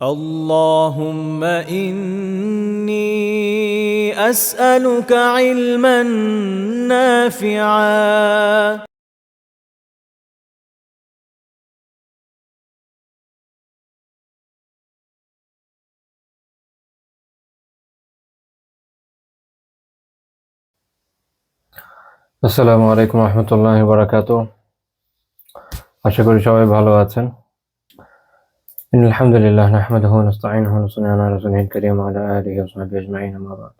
اللهم إني أسألك علما نافعا আসসালামু আলাইকুম রহমতুল্লাহি বারাকাতুহু। আশা করি সবাই ভালো আছেন। আলহামদুলিল্লাহ নাহমাদুহু ওয়া নাস্তাঈনুহু ওয়া নুসাল্লি আলা রাসূলিল কারীম ওয়া আলা আলিহি ওয়া সাহবিহি আজমাইন, আম্মা বা'দ।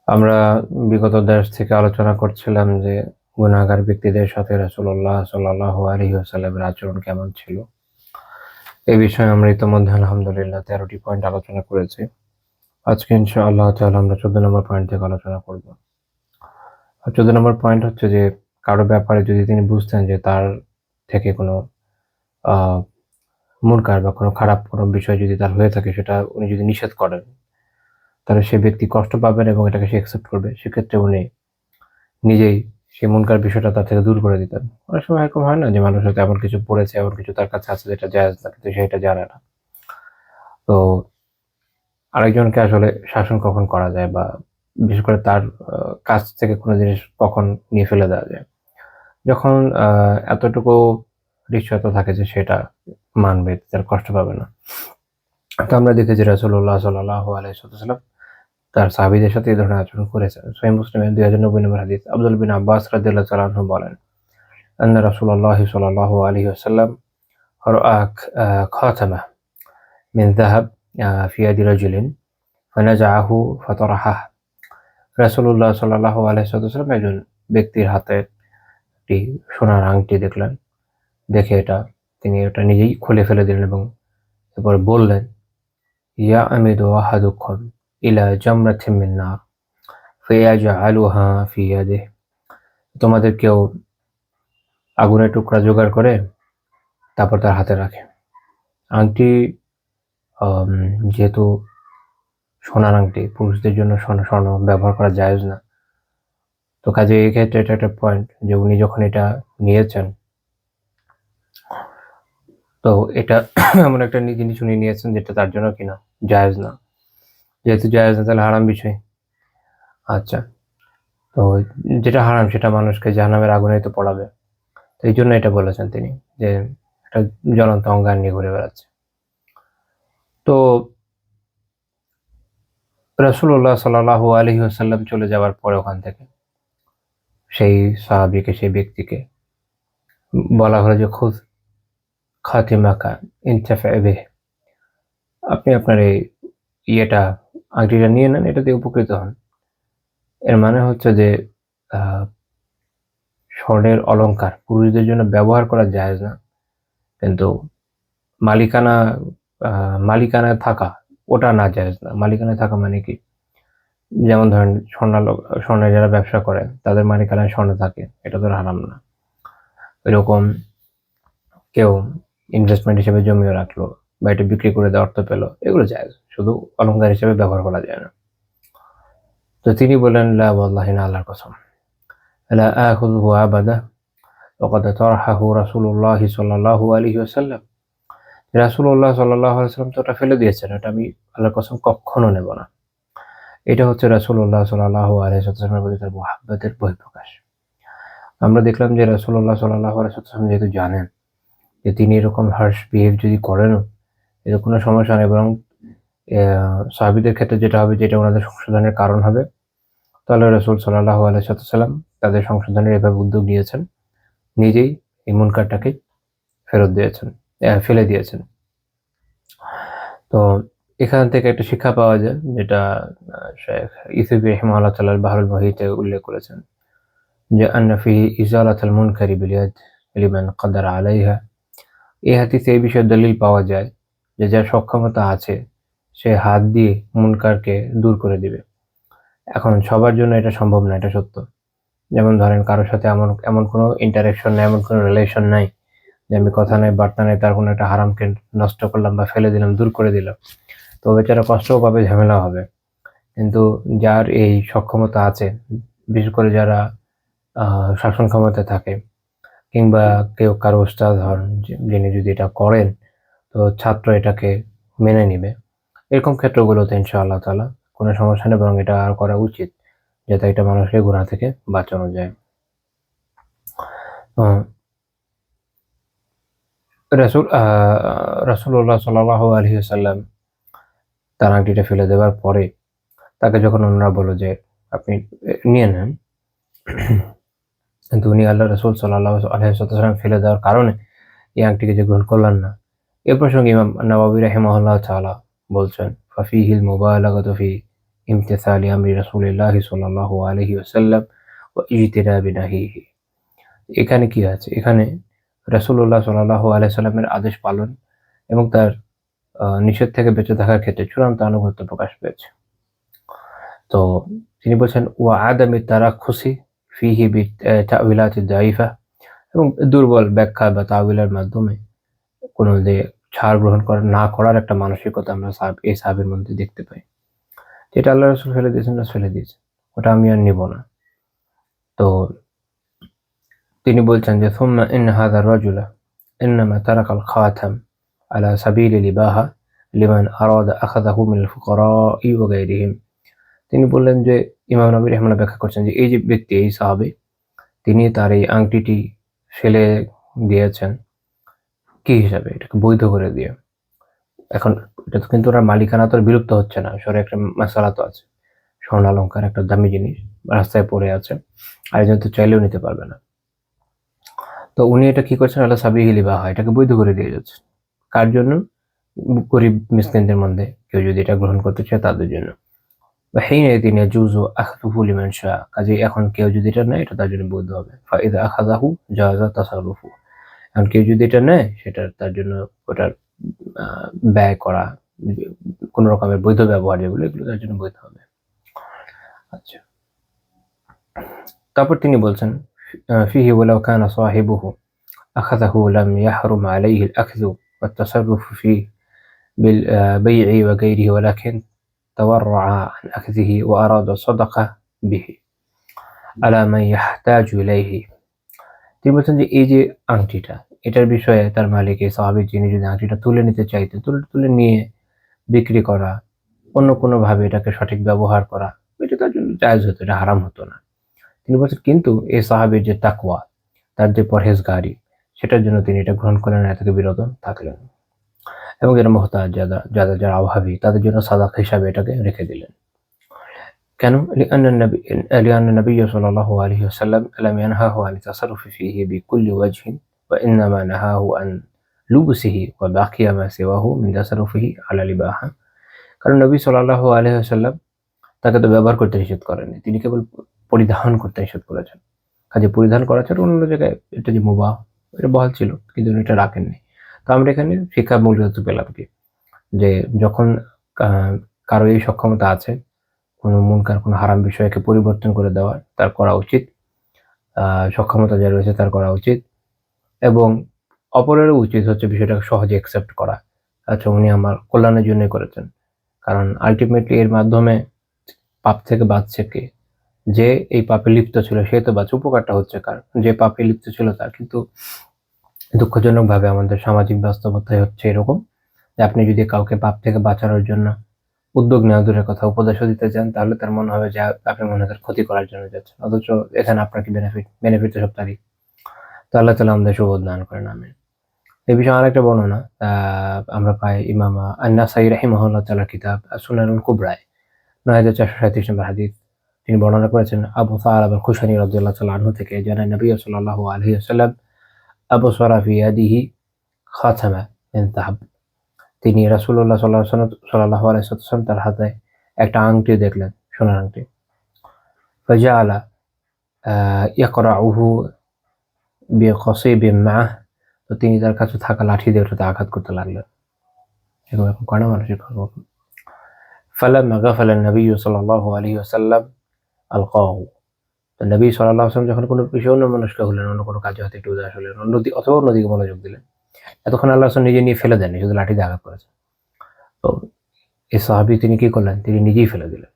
আমরা বিগত দর্স থেকে আলোচনা করছিলাম যে গুনাহগার ব্যক্তিদের সাথে রাসূলুল্লাহ সাল্লাল্লাহু আলাইহি ওয়াসাল্লামের আচরণ কেমন ছিল। এই বিষয়ে আমরা ইতিমধ্যে আলহামদুলিল্লাহ 13টি পয়েন্ট আলোচনা করেছি। আজকে ইনশাআল্লাহ তাআলা আমরা 14 নম্বর পয়েন্ট থেকে আলোচনা করব। 14 নম্বর পয়েন্ট হচ্ছে যে কারো ব্যাপারে যদি তিনি বুঝতেন যে তার থেকে কোনো আহ মুনকার বা কোনো খারাপ কোনো বিষয় যদি তার হয়ে থাকে, সেটা উনি যদি নিষেধ করেন, তাহলে সে ব্যক্তি কষ্ট পাবেন এবং এটাকে সে অ্যাকসেপ্ট করবে। সেক্ষেত্রে উনি নিজেই সেই মুনকার বিষয়টা তার থেকে দূর করে দিতেন। অনেক সময় এরকম হয় না যে মানুষ হয়তো এমন কিছু পড়েছে, এমন কিছু তার কাছে আছে যেটা জায়েজ না, কিন্তু সে এটা জানে না। তো আরেকজনকে আসলে শাসন কখন করা যায় বা বিশেষ করে তার কাছ থেকে কোনো জিনিস কখন নিয়ে ফেলে দেওয়া যায়? যখন এতটুকু নিশ্চয়তা থাকে যে সেটা মানবে, তার কষ্ট পাবে না। তো আমরা দেখেছি রাসূলুল্লাহ সাল্লাল্লাহু আলাইহি ওয়াসাল্লাম তার সাহাবীদের সাথে এই ধরনের আচরণ করেছেন। সহিহ মুসলিমের 2090 নম্বর হাদিস, আব্দুল্লাহ বিন আব্বাস রাদিয়াল্লাহু তাআলা আনহু বলেন, আন্না রাসূলুল্লাহ সাল্লাল্লাহু আলাইহি ওয়াসাল্লাম রাআ খাতামা মিন যাহাব ফি ইয়াদি রাজুলিন ফানাযাআহু ফাতারাহাহ। রাসূলুল্লাহ সাল্লাল্লাহু আলাইহি ওয়াসাল্লাম একজন ব্যক্তির হাতে একটি সোনার আংটি দেখলেন। দেখে তিনি এটা নিজেই খুলে ফেলে দিলেন এবং এরপর বললেন, ইয়া আমিদু আহাদুকুম ইলা জামরাতিন মিন নার ফায়াজআলুহা ফি ইয়াদিহি। তোমাদের কেউ আগুনের টুকরা জোগাড় করে তারপর তার হাতে রাখে। আংটি যেহেতু সোনার আংটি, পুরুষদের জন্য স্বর্ণ ব্যবহার করা জায়েজ না। তো কাজে এই ক্ষেত্রে এটা একটা পয়েন্ট যে উনি যখন এটা নিয়েছেন, তো এটা এমন একটা জিনিস উনি নিয়েছেন যেটা তার জন্য কিনা জায়েজ না। যেহেতু জায়েজ না, তাহলে হারাম বিষয়। আচ্ছা, তো যেটা হারাম সেটা মানুষকে জাহান্নামের আগুনেই তো পড়াবে। তো এই জন্য এটা বলেছেন তিনি, যে একটা জ্বলন্ত অঙ্গার নিয়ে ঘুরে বেড়াচ্ছে। তো রাসূলুল্লাহ সাল্লাল্লাহু আলাইহি ওয়াসাল্লাম চলে যাওয়ার পরে ওখান থেকে সেই সাহাবীকে, সেই ব্যক্তিকে বলা হলো যে খুয খাতিমাকা ইনতাফা বিহি। আপনি আপনার এই আংটিটা নিয়ে নেন, এটা দিয়ে উপকৃত হন। এর মানে হচ্ছে যে আহ স্বর্ণের অলংকার পুরুষদের জন্য ব্যবহার করা জায়েজ না, কিন্তু মালিকানা মালিকানায় থাকা ওটা না জায়েজ না। মালিকানায় থাকা মানে কি? যেমন ধরেন স্বর্ণের যারা ব্যবসা করে তাদের মালিকানায় স্বর্ণ থাকে, এটা তো হারাম না। এরকম কেউ ইনভেস্টমেন্ট হিসেবে জমিও রাখলো বা এটা বিক্রি করে দিয়ে অর্থ পেলো, এগুলো জায়েজ, শুধু অলংকার হিসেবে ব্যবহার করা যায় না। তো তিনি বললেন, লা ওয়াল্লাহি, না আল্লাহর কসম, লা আখুযুহু আবাদা ওয়াকাদ তারাহাহু রাসূলুল্লাহি সাল্লাল্লাহু আলাইহি ওয়াসাল্লাম। রাসূলুল্লাহ সাল্লাল্লাহু আলাইহি ওয়াসাল্লাম তো ওটা ফেলে দিয়েছেন, এটা আমি আল্লাহর কসম কখনো নেব না। এটা হচ্ছে রাসূলুল্লাহ সাল্লাল্লাহু আলাইহি ওয়াসাল্লামের প্রতি তার মুহাব্বতের বহিঃপ্রকাশ। আমরা দেখলাম যে রাসূলুল্লাহ সাল্লাল্লাহু আলাইহি ওয়াসাল্লাম যেহেতু জানেন যে তিনি এরকম হার্শ বিহেভ যদি করেনও এর কোনো সমস্যা নেই, বরং সাহাবীদের ক্ষেত্রে যেটা হবে, যেটা ওনাদের সংশোধনের কারণ হবে, তাহলে রাসূল সাল্লাল্লাহু আলাইহি ওয়াসাল্লাম তাদের সংশোধনের এভাবে উদ্যোগ নিয়েছেন, নিজেই এই মুনকারটাকে ফেলে দিয়েছেন। তো এখান থেকে একটা শিক্ষা পাওয়া যায়, যেটা শেখ ইউসুফী রাহিমাহুল্লাহ তাআলা বাহরুল মুহিতে উল্লেখ করেছেন, যে আন্না ফিহি ইজালাতুল মুনকারি বিল ইয়াদ লিমান কাদারা আলাইহা। এই হাদিসে এই বিষয়ে দলিল পাওয়া যায় যে যার সক্ষমতা আছে সে হাত দিয়ে মুনকারকে দূর করে দিবে। এখন সবার জন্য এটা সম্ভব না, এটা সত্য। যেমন ধরেন কারোর সাথে এমন কোনো ইন্টারেকশন নাই, এমন কোনো রিলেশন নাই যে আমি কথা নাই বার্তা নাই তার কোনো একটা হারামকে নষ্ট করলাম বা ফেলে দিলাম, দূর করে দিলাম। তো বেচারা কষ্টও পাবে, ঝামেলা হবে। কিন্তু যার এই সক্ষমতা আছে, বিশেষ করে যারা শাসন ক্ষমতায় থাকে, কিংবা কারো উস্তাদ হন যিনি যদি এটা করেন, তো তো ছাত্র এটাকে মেনে নিবে। এরকম ক্ষেত্রগুলোতে ইনশাআল্লাহ তাআলা কোনো সমস্যা নেই, বরং এটা আর করা উচিত, যাতে এটা মানুষকে গুনাহ থেকে বাঁচানো যায়। রাসূলুল্লাহ সাল্লাল্লাহু আলাইহি ওয়াসাল্লাম তার আংটিটা ফেলে দেওয়ার পরে তাকে যখন অন্যরা বলল যে আপনি নিয়ে নেন, কিন্তু উনি আল্লাহ রাসূল সাল্লাল্লাহু আলাইহি ওয়াসাল্লাম ফেলে দেওয়ার কারণে এই আংটিকে যে গ্রহণ করলেন না। এ প্রসঙ্গে ইমাম নাওয়াবী রাহিমাহুল্লাহ তাআলা বলছেন, ফাফিহিল মুবালাগাতু ফি ইমতিসালি আমরি রাসূলিল্লাহি সাল্লাল্লাহু আলাইহি ওয়াসাল্লাম ওয়া ইজতিনাবি নাহিহি। এখানে কি আছে? এখানে রাসূলুল্লাহ সাল্লাল্লাহু আলাইহি ওয়াসাল্লামের আদেশ পালন এবং তার নিষেধ থেকে বেঁচে থাকার ক্ষেত্রে চূড়ান্ত আনুগত্য প্রকাশ পেয়েছে। তো তিনি বলছেন ওয়া আদামি তারাখুসি ফিহি বিতাউইলাতি দাইফা, এবং দুর্বল ব্যাখ্যা বা তাওয়িলের মাধ্যমে কোনো যে ছাড় গ্রহণ না করার একটা মানসিকতা আমরা এই সাহাবীর মধ্যে দেখতে পাই। যেটা আল্লাহ রাসূল ফেলে দিয়েছেন, ফেলে দিয়েছেন, ওটা আমি আর নিব না। তো তিনি বলছেন যে সুম্মা ইন্না হাযা রাজুলা ইন্নামা তারাকাল খাতাম আলা সাবিলিল ইবাহা লিমান আরাদা আখাযাহু মিনাল ফুকারাই ওয়া গায়রিহিম। তিনি বললেন যে ইমাম নবী রাহিমাহুল্লাহ ব্যাখ্যা করছেন যে এই যে ব্যক্তি, এই সাহাবী, তিনি তার এই আংটিটি ফেলে দিয়েছেন কি হিসাবে? এটাকে বৈধ করে দিয়ে। এখন এটা তো কিন্তু ওনার মালিকানা তো বিলুপ্ত হচ্ছে না, শরীরে একটা মাসালা তো আছে। স্বর্ণালংকার একটা দামি জিনিস রাস্তায় পড়ে আছে, আরেকজন তো চাইলেও নিতে পারবে না। তো উনি এটা কি করছেন, আল্লাহ সাবিহিল ইবাহা, এটাকে বৈধ করে দিয়ে যাচ্ছেন। কার জন্য? গরিব মিসকিনদের মধ্যে কেউ যদি এটা গ্রহণ করতে চায় তাদের জন্য। হিনাইযিন ইয়াজুযু আখযুহু লিমান শাআ, কাজেই এখন কেউ যদি এটা নেয় এটা তার জন্য বৈধ হবে। ফাইযা আখাযাহু জাযা তাসাররুফু, এখন কেউ যদি এটা নেয় সেটা তার জন্য ওটার ব্যয় করা, কোন রকমের বৈধ ব্যবহার যেগুলো, এগুলো তার জন্য বৈধ হবে। আচ্ছা, তারপর তিনি বলছেন ফিহি ওয়ালাউ কানা সাহিবুহু আখাযাহু লাম ইয়াহরুম আলাইহি আল-আখযু ওয়াত তাসাররুফু ফিহি বিল বাই'i ওয়া গায়রিহি ওয়ালাকিন তাওয়াররা'a আন আখযিহি ওয়া আরাদা সাদাকা বিহি আলা মান ইয়াহতাজু ইলাইহি। তিনি বলছেন যে এই যে আংটিটা, এটার বিষয়ে তার মালিক, এই সাহাবী, যিনি যদি আংটিটা তুলে নিতে চাইতেন, তুলে নিয়ে বিক্রি করা, অন্য কোনোভাবে এটাকে সঠিক ব্যবহার করা, এটা তার জন্য জায়েজ হতো, এটা হারাম হতো না। তিনি বলছেন কিন্তু এই সাহাবীর যে তাকওয়া, তার যে পরহেজগারি, সেটার জন্য তিনি এটা গ্রহণ করলেন না, থেকে বিরত থাকলেন। এবং যারা মুহতাজ, যারা অভাবী, তাদের জন্য সাদাকা হিসাবে এটাকে রেখে দিলেন। কেন? লিআন্না নবী সাল্লাল্লাহু আলাইহি ওয়াসাল্লাম লাম ইয়ানহাহু আন তাসাররুফি ফিহি বিকুল্লি ওয়াজহিন ওয়া ইন্নামা নাহাহু আন লুবসিহি ওয়া বাকিয়া মা সিওয়াহু মিন তাসাররুফিহি আলাল ইবাহা। কারণ নবী সাল্লাল্লাহু আলাইহি ওয়াসাল্লাম তাকে তো ব্যবহার করতে নিষেধ করেননি, তিনি কেবল পরিধান করতে নিষেধ করেছেন। কাজে পরিধান করা ছাড়া অন্য জায়গায় এটা যে মুবাহ, এটা বহাল ছিল, কিন্তু এটা রাখেননি। তো আমরা এখানে শিক্ষামূলক পেলাম কি, যে যখন কারো এই সক্ষমতা আছে কোনো মুনকার, কোনো হারাম বিষয়কে পরিবর্তন করে দেওয়ার, তার করা উচিত। সক্ষমতা যা রয়েছে তার করা উচিত, এবং অপরেরও উচিত হচ্ছে বিষয়টাকে সহজে অ্যাকসেপ্ট করা। আচ্ছা, উনি আমার কল্যাণের জন্যই করেছেন, কারণ আলটিমেটলি এর মাধ্যমে পাপ থেকে বাঁচছে কে? যে এই পাপে লিপ্ত ছিল সে তো বাঁচে, উপকারটা হচ্ছে কার? যে পাপে লিপ্ত ছিল তার। কিন্তু দুঃখজনকভাবে আমাদের সামাজিক বাস্তবতায় হচ্ছে এরকম যে আপনি যদি কাউকে পাপ থেকে বাঁচানোর জন্য উদ্যোগ নেওয়া দূরের কথা, উপদেশও দিতে চান, তাহলে তার মনে হবে যে আপনি মনে হয় তার ক্ষতি করার জন্য যাচ্ছেন, অথচ এখানে আপনার কি বেনিফিট তো সব তারই। তো আল্লাহ তাআলা আমাদের সুবোধ দান করেন, আমিন। এই বিষয়ে আরেকটা বর্ণনা আমরা পাই ইমাম আন-নাসাই রাহিমাহুল্লাহ তাআলার কিতাব সুনানুল কুবরায় ৯৪৩৭ নম্বর হাদিস। তিনি বর্ণনা করেছেন আবু সা'লাবা আল-খুশনি রাদিয়াল্লাহু তাআলা আনহু থেকে, জানা নবী সাল্লাল্লাহু আলাইহি ওয়াসাল্লাম আবসারা ফি ইয়াদিহি খাতামা মিন যাহাব। তিনি রাসূলুল্লাহ সাল্লাল্লাহু আলাইহি ওয়াসাল্লাম তার হাতে একটা আংটি দেখলেন, সোনার আংটি। ফাজাআলা ইয়াকরাউহু বিকাসিবিন মা'হ, তো তিনি তার কাছে থাকা লাঠি দিয়ে ওটাতে আঘাত করতে লাগলেন। এরকম করে মানুষের খবর। ফালাম্মা গাফালা নবী সাল্লাল্লাহু আলাইহি ওয়াসাল্লাম আলকাহু, তো নবী সাল্লাল্লাহু আলাইহি ওয়াসাল্লাম যখন কোনো বিষয়ে অন্যমনস্ক হলেন, অন্য কোনো কাজে হয়তো একটু উদাস হলেন, অথবা অন্যদিকে মনোযোগ দিলেন, এতক্ষণ আল্লাহ রাসূল নিজে নিয়ে ফেলে দেননি, শুধু লাঠি দিয়ে আঘাত করেছেন। তো এই সাহাবী তিনি কি করলেন? তিনি নিজেই ফেলে দিলেন।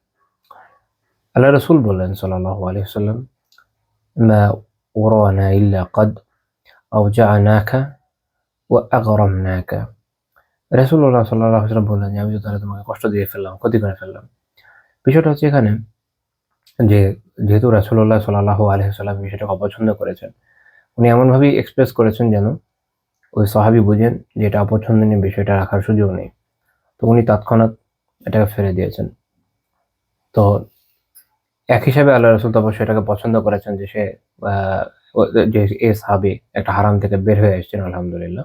আল্লাহ রাসূল বললেন সাল্লাল্লাহু আলাইহি ওয়াসাল্লাম, মা উরানা ইল্লা ক্বাদ আওজা'নাকা ওয়া আগরামনাকা, রাসূলুল্লাহ সাল্লাল্লাহু আলাইহি ওয়াসাল্লাম বললেন যে আমি তো তাহলে তোমাকে কষ্ট দিয়ে ফেললাম, ক্ষতি করে ফেললাম। বিষয়টা হচ্ছে এখানে যে যেহেতু রাসূলুল্লাহ সাল্লাল্লাহু আলাইহি ওয়াসাল্লাম বিষয়টাকে অপছন্দ করেছেন, উনি এমনভাবেই এক্সপ্রেস করেছেন যেন ওই সাহাবী বুঝেন যে এটা অপছন্দনীয় বিষয়টা রাখার সুযোগ নেই। তো উনি তৎক্ষণাৎ এটাকে ফেলে দিয়েছেন। তো এক হিসাবে আল্লাহ রাসূল তো অবশ্যই এটাকে পছন্দ করেছেন যে সে আ ও যে এই সাহাবী একটা হারাম থেকে বের হয়ে এসেছেন আলহামদুলিল্লাহ।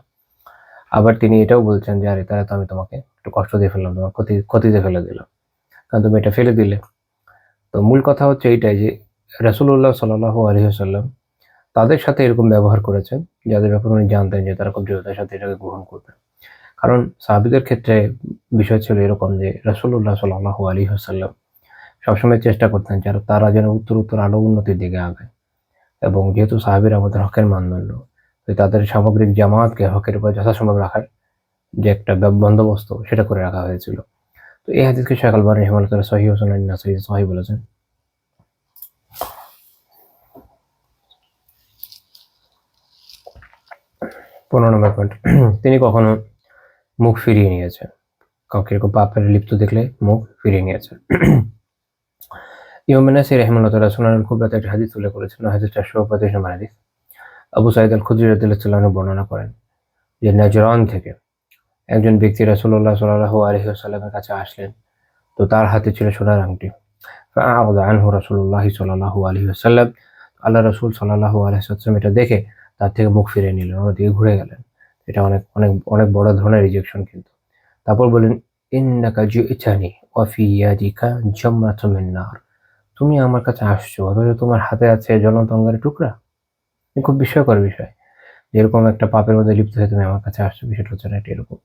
আবার তিনি এটাও বলছেন যে, "আরে তাহলে তো আমি তোমাকে একটু কষ্ট দিয়ে ফেললাম, তোমার ক্ষতিতে ফেলে দিলাম। কারণ তুমি এটা ফেলে দিলে।" তো মূল কথা হচ্ছে এইটাই যে রাসূলুল্লাহ সাল্লাল্লাহু আলাইহি ওয়াসাল্লাম তাদের সাথে এরকম ব্যবহার করেছেন, যাদের ব্যাপারে উনি জানতেন যে তারা খুব দৃঢ়তার সাথে এটাকে গ্রহণ করবে। কারণ সাহাবীদের ক্ষেত্রে বিষয় ছিল এরকম যে রাসূলুল্লাহ সাল্লাল্লাহু আলাইহি ওয়াসাল্লাম সবসময় চেষ্টা করতেন যেন তারা যেন উত্তর আরো উন্নতির দিকে আগায়। এবং যেহেতু সাহাবীরা আমাদের হকের মানদণ্ড, তো তাদের সামগ্রিক জামাতকে হকের উপর যথাসম্ভব রাখার যে একটা বন্দোবস্ত সেটা করে রাখা হয়েছিল। তো এই হাদিসকে শায়খ আল-বানী রাহিমাহুল্লাহ তাআলা সহিহ ও সুনান নাসাঈ সহিহ বলেছেন। ১৫ নম্বর পয়েন্ট। তিনি কখনো মুখ ফিরিয়ে নিয়েছেন। কাউকে এরকম পাপের লিপ্ত দেখলে মুখ ফিরিয়ে নিয়েছেন। ইমাম নাসাঈ রাহিমাহুল্লাহ তাআলা সুনান আল-কুবরাতে একটা হাদিস উল্লেখ করেছেন, হাদিস ৪৩৫ নম্বর হাদিস। আবু সাঈদ আল-খুদরি রাদিয়াল্লাহু আনহু বর্ণনা করেন যে নাজরান থেকে একজন ব্যক্তি রাসূলুল্লাহ সাল্লাল্লাহু আলাইহি ওয়াসাল্লামের কাছে আসলেন। তো তার হাতে ছিল সোনার আংটি। فأعرض عنه রাসূলুল্লাহ সাল্লাল্লাহু আলাইহি ওয়াসাল্লাম। আল্লাহ রাসূল সাল্লাল্লাহু আলাইহি ওয়াসাল্লাম এটা দেখে তার থেকে মুখ ফিরিয়ে নিলেন, অন্যদিকে ঘুরে গেলেন। এটা অনেক অনেক অনেক বড় ধরনের রিজেকশন কিন্তু। তারপর বললেন, ইন্নাকা জি'তানি ওয়া ফি ইয়াদিকা জামরাতুম মিন নার। তুমি আমার কাছে আসছো অথচ তোমার হাতে আছে জ্বলন্ত অঙ্গারের টুকরা। খুব বিস্ময়কর বিষয়। এরকম একটা পাপের মধ্যে লিপ্ত হয়ে তুমি আমার কাছে আসছো, বিষয়টা হচ্ছে না এরকম।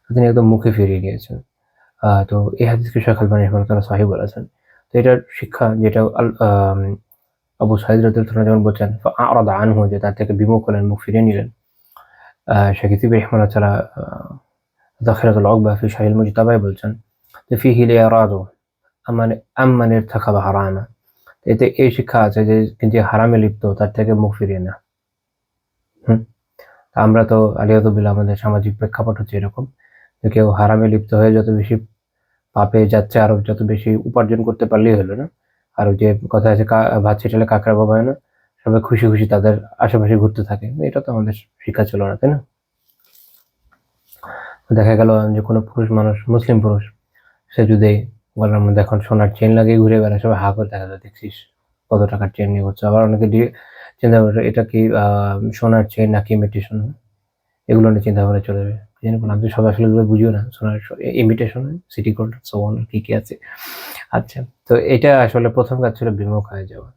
তো তিনি একদম মুখে ফিরিয়ে নিয়েছেন। তো এই হাদিসকে শায়খ আল-বানী রাহিমাহুল্লাহ তাআলা সহিহ বলেছেন। তো এটার শিক্ষা যেটা আবু সাঈদ রাদিয়াল্লাহু আনহু যেমন বলছেন ফাআরাদা আনহু যে তার থেকে বিমুখ হলেন, মুখ ফিরিয়ে নিলেন। শেখ ইতিবী রাহিমাহুল্লাহ তাআলা যাখিরাতুল উকবা ফি শারহিল মুজতাবায় বলছেন যে ফিহি লিয়ারাদু আম্মান ইরতাকাবা হারামা। এতে এই শিক্ষা আছে যে যে হারামে লিপ্ত তার থেকে মুখ ফিরিয়ে না। হুম? আমরা তো আলিয়াযু বিল্লাহ আমাদের সামাজিক প্রেক্ষাপট হচ্ছে এরকম যে কেউ হারামে লিপ্ত হয়ে যত বেশি পাপে যাচ্ছে আরো যত বেশি উপার্জন করতে পারলেই হলো না। আর ওই যে কথা আছে ভাত ছিটালে কাকড়া বাবায় না। সবাই খুশি, খুশি তাদের আশেপাশে ঘুরতে থাকে। এটা তো আমাদের শিক্ষা ছিল না, তাই না? দেখা গেল যে কোনো পুরুষ মানুষ, মুসলিম পুরুষ, সে যদি গলার মধ্যে এখন সোনার চেইন লাগিয়ে ঘুরে বেড়ায়, সবাই হা করে দেখা যায়, দেখছিস কত টাকার চেইন নিয়ে ঘুরছে। আবার অনেকে চিন্তা করে এটা কি সোনার চেইন নাকি ইমিটেশন, এগুলো নিয়ে চিন্তা করে চলে যাবে। জেনে বললাম যে সবাই আসলে এগুলো বুঝিও না। সোনার imitation, city gold, so on কি, কি আছে। আচ্ছা, তো এটা আসলে ১ম কাজ ছিল বিমুখ হয়ে যাওয়া।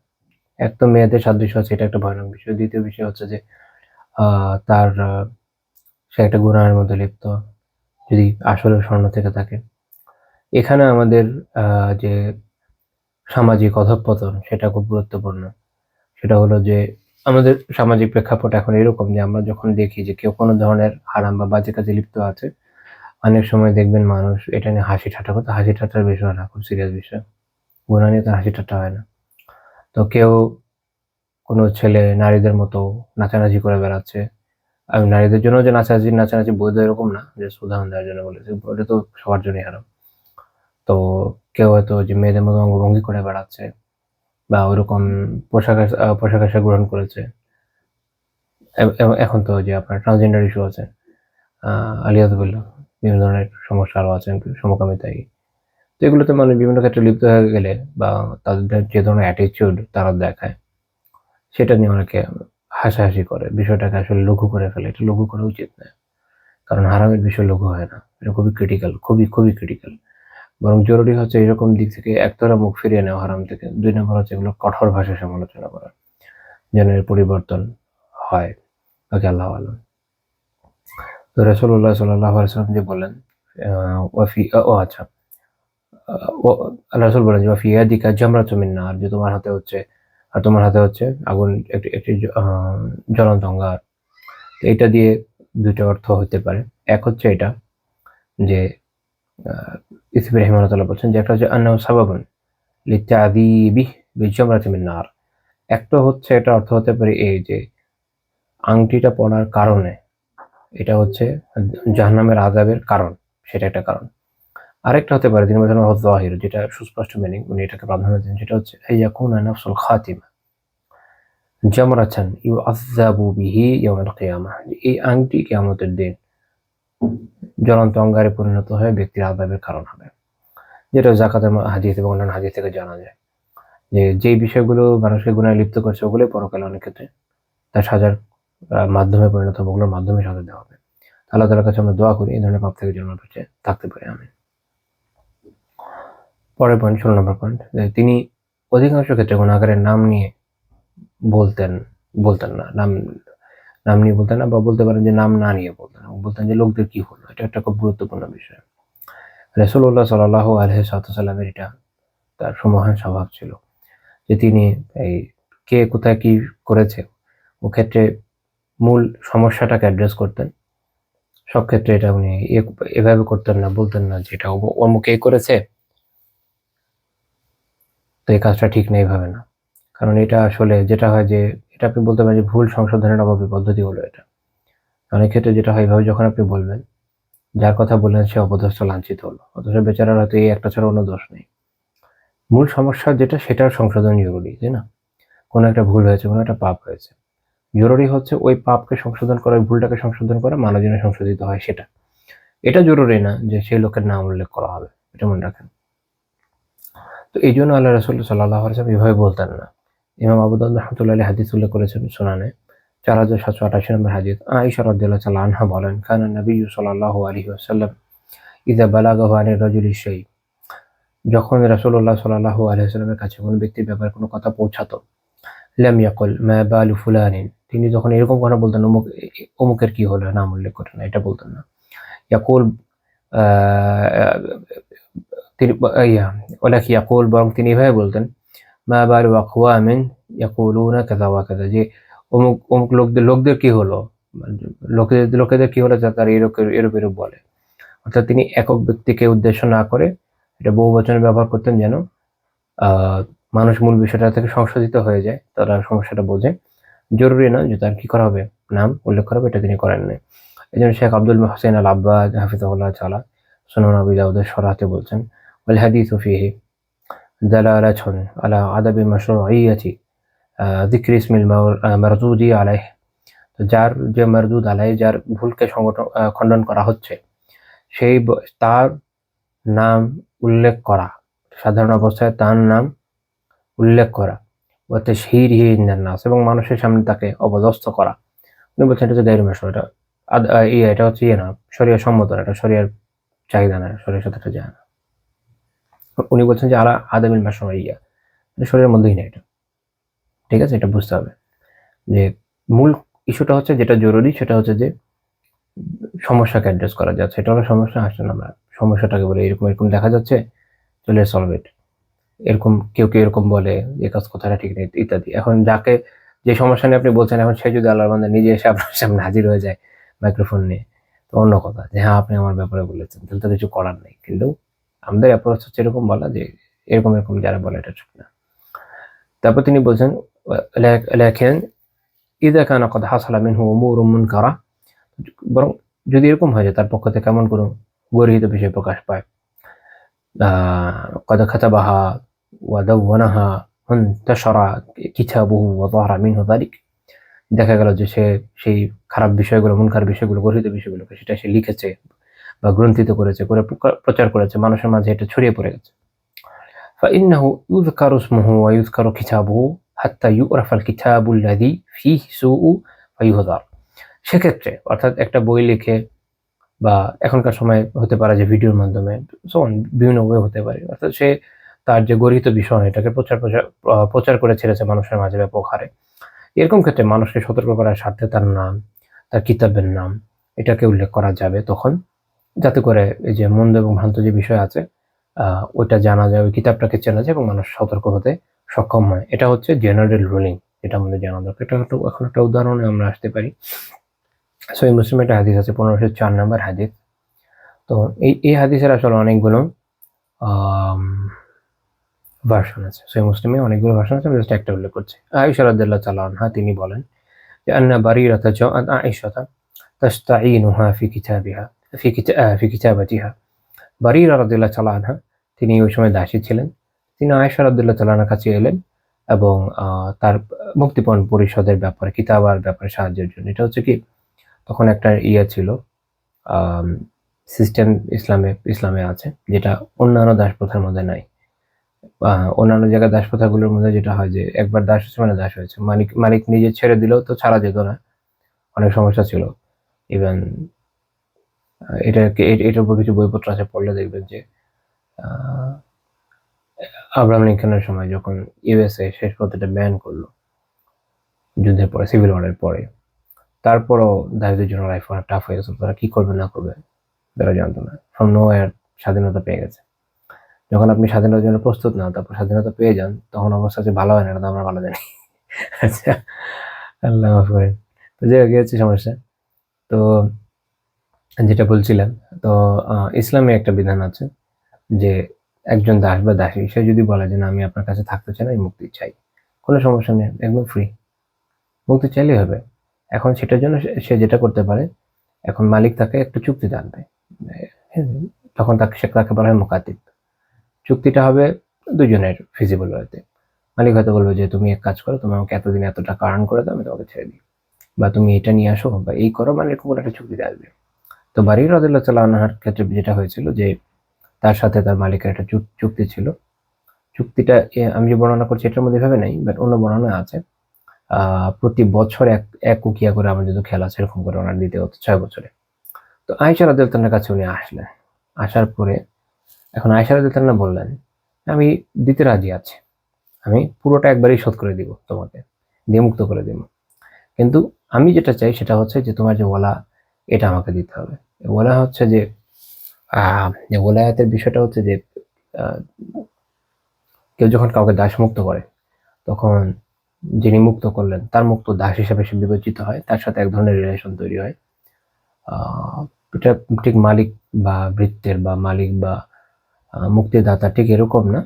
এক তো মেয়েদের সাদৃশ্য আছে, এটা একটা ভয়ানক বিষয়। ২য় বিষয় হচ্ছে যে আ তার সে একটা গুনাহের মধ্যে লিপ্ত, যদি আসলেও স্বর্ণ থেকে থাকে। এখানে আমাদের আ যে সামাজিক অধঃপতন সেটা খুব গুরুত্বপূর্ণ। সেটা হলো যে আমাদের সামাজিক প্রেক্ষাপট এখন এরকম যে আমরা যখন দেখি যে কেউ কোনো ধরনের হারাম বা বাজে কাজে লিপ্ত আছে, অনেক সময় দেখবেন মানুষ এটা নিয়ে হাসি ঠাট্টা করতে, হাসি ঠাট্টার বিষয় না, খুব সিরিয়াস বিষয়। গুনাহ নিয়ে তো হাসি ঠাট্টা হয় না। তো কেউ কোনো ছেলে নারীদের মতো নাচানাচি করে বেড়াচ্ছে। আমি নারীদের জন্য যে নাচানাচি বৈধ এরকম না, জাস্ট উদাহরণ দেওয়ার জন্য বলেছি। ওটা তো সবার জন্যই হারাম। তো কেউ হয়তো যে মেয়েদের মতো অঙ্গভঙ্গি করে বেড়াচ্ছে বা ওইরকম পোশাক-আশাক গ্রহণ করেছে। এখন তো যে আপনার ট্রান্সজেন্ডার ইস্যু আছে। আ আলিয়াযু বিল্লাহ বিভিন্ন ধরনের সমস্যা আরো আছে, সমকামিতায়। তো এগুলোতে মানুষ বিভিন্ন ক্ষেত্রে লিপ্ত হয়ে গেলে বা তাদের যে ধরনের অ্যাটিটিউড তারা দেখায়, সেটা নিয়ে অনেকে হাসাহাসি করে। বিষয়টাকে আসলে লঘু করে ফেলে। এটা লঘু করা উচিত না। কারণ হারামের বিষয় লঘু হয় না। এটা খুবই ক্রিটিক্যাল, খুবই, খুবই ক্রিটিক্যাল। বরং জরুরি হচ্ছে এরকম দিক থেকে একতরফা মুখ ফিরিয়ে নেওয়া হারাম থেকে। ২ নম্বর হচ্ছে এগুলো কঠোর ভাষায় সমালোচনা করা। যেন এর পরিবর্তন হয়। ওকে, আল্লাহু আ'লাম। তো রাসূলুল্লাহ সাল্লাল্লাহু আলাইহি ওয়াসাল্লাম যে বললেন আ ওয়াফি ও আচ্ছা। আ ও আল্লাহ রাসূল বলেন যে ওয়াফি ইয়াদিকা জামরাতুম মিন নার, যে তোমার হাতে হচ্ছে আগুন, একটি একটি জ্বলন্ত অঙ্গার। তো এটা দিয়ে ২ টা অর্থ হতে পারে। এক হচ্ছে এটা যে আ ইসমাঈল রাহিমাহুল্লাহ তাআলা বলছেন যে একটা হচ্ছে আন্নাহু সাবাবুন লিতাযীবিহি বিজামরাতিম মিন নার। একটা হচ্ছে এটা অর্থ হতে পারে এই যে আংটিটা পড়ার কারণে এটা হচ্ছে জাহান্নামের আযাবের কারণ, সেটা একটা কারণ। আরেকটা হতে পারে তিনি বলেছেন যাহির, যেটা সুস্পষ্ট মিনিং, উনি এটাকে প্রাধান্য দেন, সেটা হচ্ছে আইয়াকুনা নাফসুল খাতিমা জামরাতান ইউআযাবু বিহি ইয়াউমাল কিয়ামাহ, এই আংটি কিয়ামতের দিন জ্বলন্ত অঙ্গারে পরিণত হয়ে ব্যক্তির আযাবের কারণ হবে, যেটা যাকাতের হাদিস এবং অন্যান্য হাদিস থেকে জানা যায় যে যেই বিষয়গুলো মানুষকে গুনাহে লিপ্ত করছে ওগুলোই পরকালে অনেক ক্ষেত্রে তার সাজার মাধ্যমে পরিণত হবে, ওগুলোর মাধ্যমে সাজা দেওয়া হবে। আল্লাহ তাআলার কাছে আমরা দোয়া করি এই ধরনের পাপ থেকে যেন আমরা বেঁচে থাকতে পারি, আমিন। পরের পয়েন্ট, 16 নম্বর পয়েন্ট, যে তিনি অধিকাংশ ক্ষেত্রে গুনাহগারের নাম নিয়ে বলতেন বলতেন না, নাম নিয়ে বলতেন না, বা বলতে পারেন যে নাম না নিয়ে বলতেন, বলতেন যে লোকদের কি হলো। এটা একটা খুব গুরুত্বপূর্ণ বিষয়। রাসূলুল্লাহ সাল্লাল্লাহু আলাইহি ওয়াসাল্লামের এটা তার মহান স্বভাব ছিল যে তিনি এই কে কোথায় কি করেছে ও ক্ষেত্রে মূল সমস্যাটাকে অ্যাড্রেস করতেন। সব ক্ষেত্রে এটা উনি এভাবে করতেন না, বলতেন না যে এটা অমুক এই করেছে তো এই কাজটা ঠিক নেই, এইভাবে না। কারণ এটা আসলে যেটা হয় যে এটা আপনি বলতে পারেন যে ভুল সংশোধনের অভাবী পদ্ধতি হলো এটা। অনেক ক্ষেত্রে যেটা হয় এভাবে যখন আপনি বলবেন, যার কথা বললেন সে অপদস্থ লাঞ্ছিত হলো, অথচ বেচারার হয়তো এই একটা ছাড়া অন্য দোষ নেই। মূল সমস্যা যেটা সেটার সংশোধন জরুরি, তাই না? কোনো একটা ভুল হয়েছে, কোনো একটা পাপ হয়েছে, জরুরি হচ্ছে ওই পাপকে সংশোধন করা, ওই ভুলটাকে সংশোধন করা, মানুষ যেন সংশোধিত হয় সেটা। এটা জরুরি না যে সেই লোকের নাম উল্লেখ করা হবে, এটা মনে রাখেন। তো এই জন্য আল্লাহ রাসূল সাল্লাল্লাহু আলাইহি ওয়াসাল্লাম এভাবে বলতেন না। ইমাম আবু দাউদ রাহমাতুল্লাহি আলাইহি হাদিস উল্লেখ করেছেন সুনানে 4788 নম্বর হাদিস। আয়েশা রাদিয়াল্লাহু তাআলা আনহা বলেন, কানা নবিয়্যু সাল্লাল্লাহু আলাইহি ওয়াসাল্লাম ইযা বালাগাহু আনির রাজুলি শাই, যখন রাসূলুল্লাহ সাল্লাল্লাহু আলাইহি ওয়াসাল্লামের কাছে কোনো ব্যক্তির ব্যাপারে কোনো কথা পৌঁছাতো, লাম ইয়াকুল মা বালু ফুলানিন, তিনি যখন এরকম কথা বলতেন অমুকের কি হলো, নাম উল্লেখ করেন না, এটা বলতেন না। ইয়াকুল তিনি ওয়ালাকি ইয়াকুল, বরং তিনি এভাবে বলতেন, মা বালু আকওয়ামিন ইয়াকুলুনা কাযা ওয়া কাযা, যে অমুক অমুক লোকদের কি হলো, লোকেদের কি হলো যা তারা এরূপ বলে। অর্থাৎ তিনি একক ব্যক্তিকে উদ্দেশ্য না করে এটা বহু বচনে ব্যবহার করতেন, যেন মানুষ মূল বিষয়টা থেকে সংশোধিত হয়ে যায়, তারা সমস্যাটা বোঝে। জরুরি না যে তার কি করা হবে, নাম উল্লেখ করা হবে, এটা তিনি করেন নাই। এই জন্য শেখ আব্দুল মুহসিন আল আব্বাদ হাফিজাহুল্লাহ তাআলা সুনান আবি দাউদের শরহাতে বলছেন, ওয়াল হাদিসু ফিহি দালালাতুন আলা আদাবি মাশরুইয়্যাতি যিকরি ইসমিল মারদুদি আলাইহি, যার যে মারদুদ আলাইহি, যার ভুলকে খণ্ডন করা হচ্ছে, সেই তার নাম উল্লেখ করা, সাধারণ অবস্থায় তার নাম উল্লেখ করা, ওতে তাশহীরিহি ইনদান নাস, এবং মানুষের সামনে তাকে অপদস্থ করা। উনি বলছেন এটা হচ্ছে গায়রু মাশরু', এটা এটা হচ্ছে না, শরিয়া সম্মত না, এটা শরিয়ার চাহিদা না, শরিয়ার সাথে এটা যায় না। উনি বলছেন যে আলা আদামিল মাশরুইয়্যা, এটা শরিয়ার মধ্যেই না এটা। ঠিক আছে, এটা বুঝতে হবে যে মূল ইস্যুটা হচ্ছে যেটা জরুরি, সেটা হচ্ছে যে সমস্যাকে অ্যাড্রেস করা যাচ্ছে। এটা হলো সমস্যা, আসলে আমরা সমস্যাটাকে বলে এরকম এরকম দেখা যাচ্ছে, চলে সলভ ইট। এরকম কেউ এরকম বলে এই কাজ কথাটা ঠিক নেই ইত্যাদি। এখন যাকে যে সমস্যা নিয়ে আপনি বলছেন, এখন সে যদি আল্লাহর বান্দা নিজে এসে আপনার সামনে হাজির হয়ে যায় মাইক্রোফোন নিয়ে, তো অন্য কথা, যে হ্যাঁ আপনি আমার ব্যাপারে বলেছেন, তাহলে তো কিছু করার নেই। কিন্তু আমাদের অ্যাপ্রোচ হচ্ছে এরকম বলা যে এরকম যারা বলে এটা ঠিক না। তারপর তিনি বলছেন, লেখেন ইযা কানা ক্বাদ হাসালা মিনহু উমুরুম মুনকারা, বরং যদি এরকম হয় যে তার পক্ষ থেকে কেমন কোনো গর্হিত বিষয় প্রকাশ পায়, ক্বাদ কাতাবাহা ওয়া দাওয়ানাহা ওয়ান্তাশারা কিতাবুহু ওয়া যাহারা মিনহু যালিক, দেখা গেল যে সে সেই খারাপ বিষয়গুলো, মুনকার বিষয়গুলো, গর্হিত বিষয়গুলোকে সেটা সে লিখেছে বা গ্রন্থিত করেছে, করে প্রচার করেছে, মানুষের মাঝে এটা ছড়িয়ে পড়ে গেছে। فإنه يذكر اسمه ويذكر كتابه حتى يعرف الكتاب الذي فيه سوء فيهذر, সেক্ষেত্রে অর্থাৎ একটা বই লিখে, বা এখনকার সময় হতে পারে যে ভিডিওর মাধ্যমে, বিভিন্ন ওয়ে হতে পারে, অর্থাৎ সে তার যে গর্হিত বিষয় এটাকে প্রচার করে ছেড়েছে মানুষের মাঝে ব্যাপক হারে। এরকম ক্ষেত্রে মানুষকে সতর্ক করার স্বার্থে তার নাম, তার কিতাবের নাম, এটাকে উল্লেখ করা যাবে তখন, যাতে করে এই যে মন্দ এবং ভ্রান্ত যে বিষয় আছে ওইটা জানা যায়, ওই কিতাবটাকে চেনা যায় এবং মানুষ সতর্ক হতে সক্ষম হয়। এটা হচ্ছে জেনারেল রুলিং, এটা আমাদের জানা দরকার। এটা এখন একটা উদাহরণে আমরা আসতে পারি। সহিহ মুসলিমে একটা হাদিস আছে, 1504 নম্বর হাদিস। তো এই হাদিসের আসলে অনেকগুলো ভার্সন আছে, সহিহ মুসলিমে অনেকগুলো ভার্সন আছে, আমি জাস্ট একটা উল্লেখ করছি। আয়েশা রাদিয়াল্লাহু তাআলা আনহা তিনি বলেন যে আন্না বারিরাতা জাআত আয়েশাতা تستعينها في كتابتها. বারিরা রাদিয়াল্লাহু তাআলা আনহা তিনি ওই সময় দাসী ছিলেন। তিনি আয়েশা রাদিয়াল্লাহু তাআলা আনহার কাছে এলেন এবং তার মুক্তিপণ পরিশোধের ব্যাপারে কিতাবার ব্যাপারে সাহায্যের জন্য। এটা হচ্ছে কি তখন একটা ছিল সিস্টেম ইসলামে আছে যেটা অন্যান্য দাস প্রথার মধ্যে নাই। অন্যান্য জায়গায় দাস প্রথাগুলোর মধ্যে যেটা হয় যে একবার দাস হয়েছে মানে দাস হয়েছে, মালিক নিজে ছেড়ে দিলেও তো ছাড়া যেত না, অনেক সমস্যা ছিল। ইভেন এটার উপর কিছু বইপত্র আছে, পড়লে দেখবেন যে আব্রাহাম লিঙ্কনের সময় যখন ইউএসএ শেষ পর্যন্ত ব্যান করলো যুদ্ধের পরে, সিভিল ওয়ারের পরে, তারপরও দাসদের জন্য লাইফ অনেক টাফ হয়ে গেছে। তারা কি করবে না করবে তারা জানতো না। ফ্রম নোওয়্যার স্বাধীনতা পেয়ে গেছে। যখন আপনি স্বাধীনতার জন্য প্রস্তুত না, তারপর স্বাধীনতা পেয়ে যান, তখন অবস্থা যে ভালো হয় না, এটা তো আমরা ভালো জানি। আচ্ছা, আল্লাহ মাফ করেন। তো যে হচ্ছে সমস্যা। তো যেটা বলছিলাম, তো ইসলামে একটা বিধান আছে যে একজন দাস বা দাসী সে যদি বলে যে না আমি আপনার কাছে থাকতে চাই না, আমি মুক্তি চাই, কোনো সমস্যা নেই, একদম ফ্রি, মুক্তি চাইলেই হবে। এখন সেটার জন্য সে যেটা করতে পারে, এখন মালিক তাকে একটা চুক্তি আনবে, তখন তাকে বলা হয় মুকাতিব। চুক্তিটা হবে দুজনের ফিজিবল ওয়েতে। মালিক হয়তো বলবে যে তুমি এক কাজ করো, তুমি আমাকে এতদিন এত টাকা আর্ন করে দাও, আমি তোমাকে ছেড়ে দিই, বা তুমি এটা নিয়ে আসো বা এই করো, মানে এরকম একটা চুক্তিতে আসবে। তো বারিরা রাদিয়াল্লাহু তাআলা আনহার ক্ষেত্রে যেটা হয়েছিল যে তার সাথে তার মালিকের একটা চুক্তি ছিল। চুক্তিটা আমি যে বর্ণনা করছি এটার মধ্যে ভাবে নাই, বাট অন্য বর্ণনা আছে। প্রতি বছর এক উকিয়া করে আমার যদি খেলা আছে এরকম করে ওনার দিতে হতো 6 বছরে। তো আয়েশা রাদিয়াল্লাহু তাআলার কাছে উনি আসলেন। আসার পরে এখন আয়েশা রাদিয়াল্লাহু তাআলা বললেন আমি দিতে রাজি আছি, আমি পুরোটা একবারই শোধ করে দিব, তোমাকে দিয়ে মুক্ত করে দিব, কিন্তু আমি যেটা চাই সেটা হচ্ছে যে তোমার যে ওয়ালা এটা আমাকে দিতে হবে। ওয়ালা হচ্ছে যে ওলায়াতের বিষয়টা হচ্ছে যে কেউ যখন কাউকে দাস মুক্ত করে তখন যিনি মুক্ত করলেন তার মুক্ত দাস হিসেবে সে বিবেচিত হয়, তার সাথে এক ধরনের রিলেশন তৈরি হয়। এটা ঠিক মালিক বা ভৃত্যের বা মালিক বা মুক্তিদাতা ঠিক এরকম না,